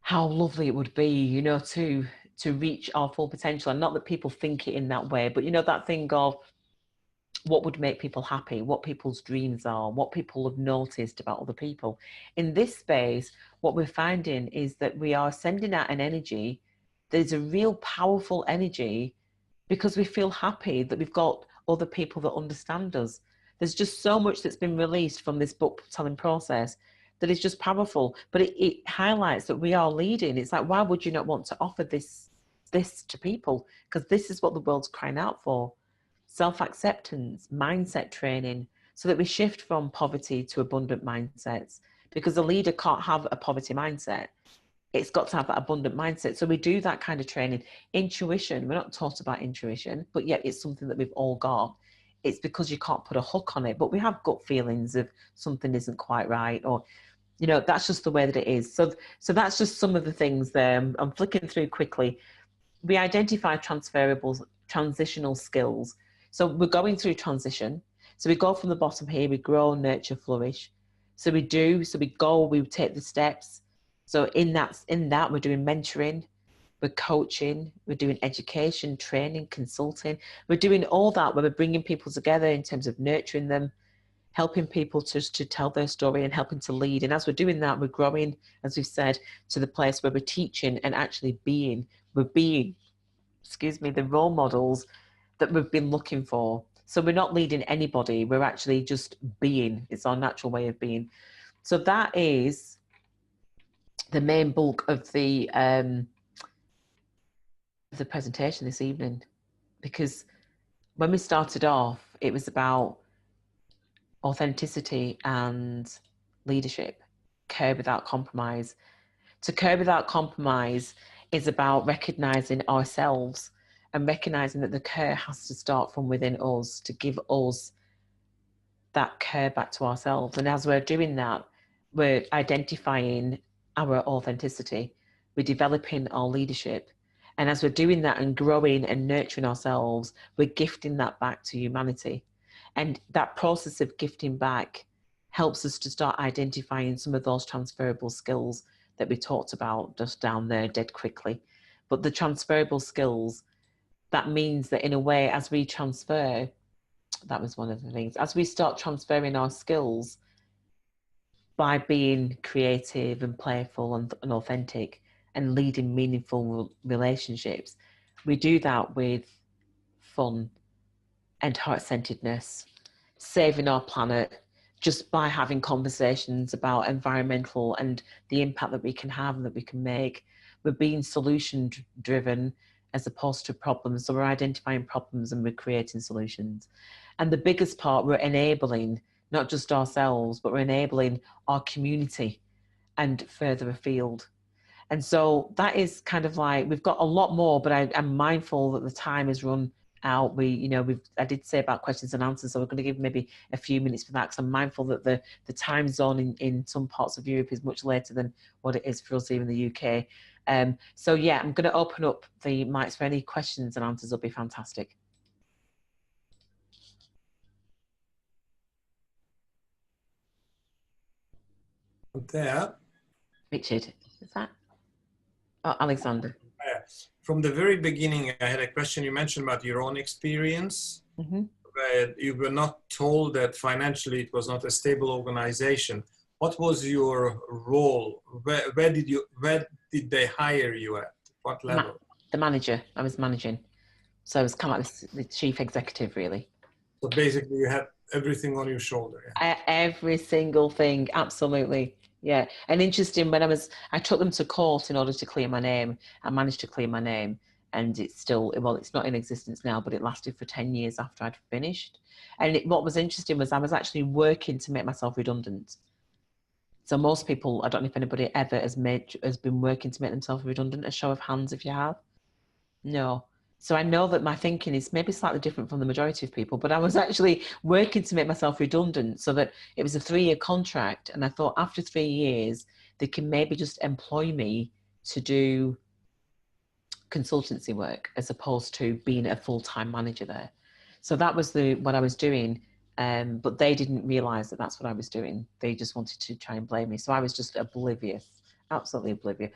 C: how lovely it would be, you know, to reach our full potential. And not that people think it in that way, but you know, that thing of what would make people happy, what people's dreams are, what people have noticed about other people. In this space, what we're finding is that we are sending out an energy that is a real powerful energy, because we feel happy that we've got other people that understand us. There's just so much that's been released from this book telling process that is just powerful, but it highlights that we are leading. It's like, why would you not want to offer this to people? Because this is what the world's crying out for. Self-acceptance, mindset training, so that we shift from poverty to abundant mindsets, because a leader can't have a poverty mindset. It's got to have that abundant mindset. So we do that kind of training. Intuition, we're not taught about intuition, but yet it's something that we've all got. It's because you can't put a hook on it, but we have gut feelings of something isn't quite right, or, you know, that's just the way that it is. So that's just some of the things there. I'm flicking through quickly. We identify transitional skills. So we're going through transition. So we go from the bottom here, we grow, nurture, flourish. So we take the steps. So in that we're doing mentoring, we're coaching, we're doing education, training, consulting. We're doing all that where we're bringing people together in terms of nurturing them, helping people to tell their story and helping to lead. And as we're doing that, we're growing, as we've said, to the place where we're teaching and actually being the role models that we've been looking for. So we're not leading anybody, we're actually just being. It's our natural way of being. So that is the main bulk of the presentation this evening, because when we started off, it was about authenticity and leadership, care without compromise. To care without compromise is about recognizing ourselves and recognizing that the care has to start from within us, to give us that care back to ourselves. And as we're doing that, we're identifying our authenticity, we're developing our leadership. And as we're doing that and growing and nurturing ourselves, we're gifting that back to humanity. And that process of gifting back helps us to start identifying some of those transferable skills that we talked about just down there dead quickly. But the transferable skills, that means that in a way, as we transfer, that was one of the things, as we start transferring our skills by being creative and playful and authentic and leading meaningful relationships, we do that with fun and heart-centeredness, saving our planet, just by having conversations about environmental and the impact that we can have and that we can make. We're being solution driven as opposed to problems. So we're identifying problems and we're creating solutions. And the biggest part, we're enabling not just ourselves, but we're enabling our community and further afield. And so that is kind of like, we've got a lot more, but I'm mindful that the time has run out. I did say about questions and answers, so we're going to give maybe a few minutes for that, because I'm mindful that the time zone in some parts of Europe is much later than what it is for us here in the UK. So yeah, I'm going to open up the mics for any questions and answers. Will be fantastic.
B: There.
C: Richard, is that? Oh, Alexander.
B: From the very beginning, I had a question. You mentioned about your own experience. But you were not told that financially it was not a stable organization. What was your role? Where did they hire you at? What level?
C: The manager. I was managing. So I was kind of like the chief executive, really.
B: So basically you had everything on your shoulder.
C: Yeah? Every single thing, absolutely. Yeah. And interesting, when I took them to court in order to clear my name. I managed to clear my name. And it's still, well, it's not in existence now, but it lasted for 10 years after I'd finished. And what was interesting was I was actually working to make myself redundant. So most people, I don't know if anybody ever has been working to make themselves redundant. A show of hands if you have. No. So I know that my thinking is maybe slightly different from the majority of people, but I was actually working to make myself redundant, so that it was a 3-year contract. And I thought after 3 years, they can maybe just employ me to do consultancy work as opposed to being a full-time manager there. So that was what I was doing. But they didn't realize that that's what I was doing. They just wanted to try and blame me. So I was just oblivious, absolutely oblivious,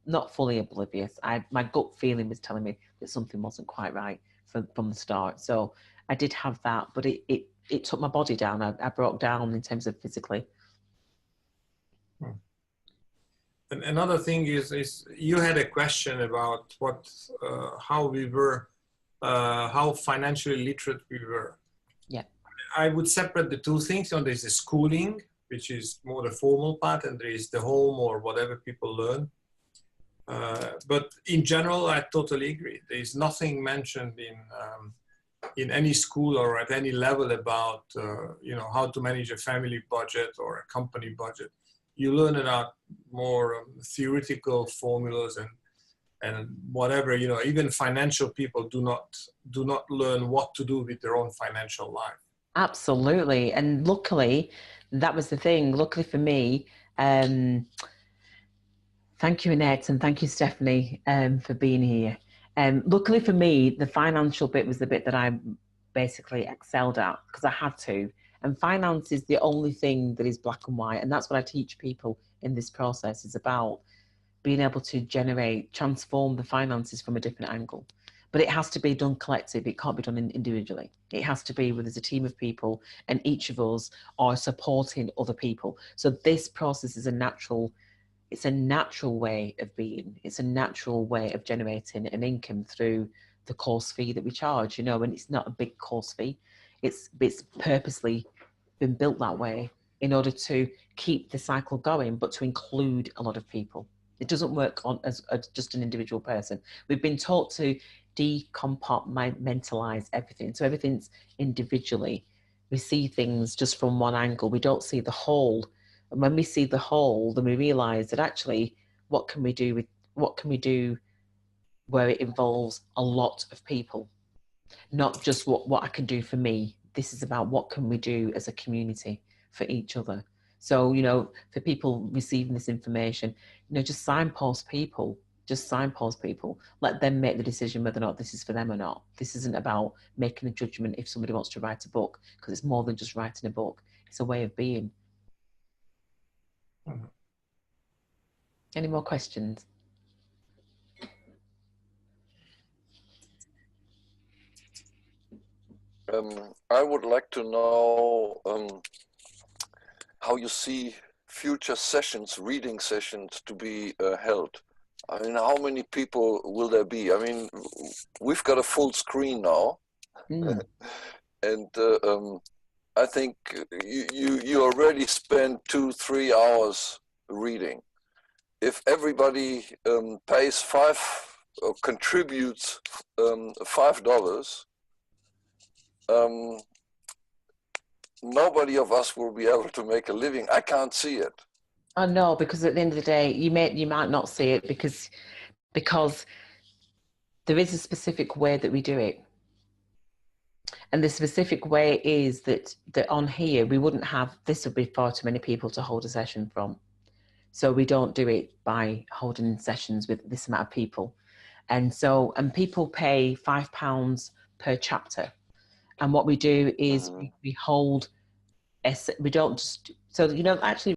C: not fully oblivious. My gut feeling was telling me that something wasn't quite right from the start. So I did have that, but it took my body down. I broke down in terms of physically.
B: And another thing is you had a question about how financially literate we were.
C: Yeah.
B: I would separate the two things. There's the schooling, which is more the formal part, and there is the home or whatever people learn. But in general, I totally agree. There is nothing mentioned in any school or at any level about how to manage a family budget or a company budget. You learn about more theoretical formulas and whatever. Even financial people do not learn what to do with their own financial life.
C: Absolutely. And luckily, that was the thing. Luckily for me, thank you, Annette, and thank you, Stephanie, for being here. Luckily for me, the financial bit was the bit that I basically excelled at, because I had to. And finance is the only thing that is black and white. And that's what I teach people in this process, is about being able to transform the finances from a different angle. But it has to be done collective. It can't be done individually. It has to be where there's a team of people and each of us are supporting other people. So this process is it's a natural way of being. It's a natural way of generating an income through the course fee that we charge, and it's not a big course fee. It's purposely been built that way in order to keep the cycle going, but to include a lot of people. It doesn't work as just an individual person. We've been taught to decompartmentalize everything. So everything's individually. We see things just from one angle. We don't see the whole. And when we see the whole, then we realize that actually, what can we do where it involves a lot of people? Not just what I can do for me. This is about what can we do as a community for each other. So, for people receiving this information, just signpost people. Let them make the decision whether or not this is for them or not. This isn't about making a judgment if somebody wants to write a book, because it's more than just writing a book. It's a way of being. Any more questions?
I: I would like to know how you see future sessions, reading sessions to be held. I mean, how many people will there be? I mean, we've got a full screen now. And I think you already spent 2-3 hours reading. If everybody pays or contributes $5, nobody of us will be able to make a living. I can't see it.
C: Oh no, because at the end of the day, you might not see it because there is a specific way that we do it. And the specific way is that on here, we wouldn't have, this would be far too many people to hold a session from. So we don't do it by holding sessions with this amount of people. And people pay £5 per chapter. And what we do is we hold, we don't just, so, actually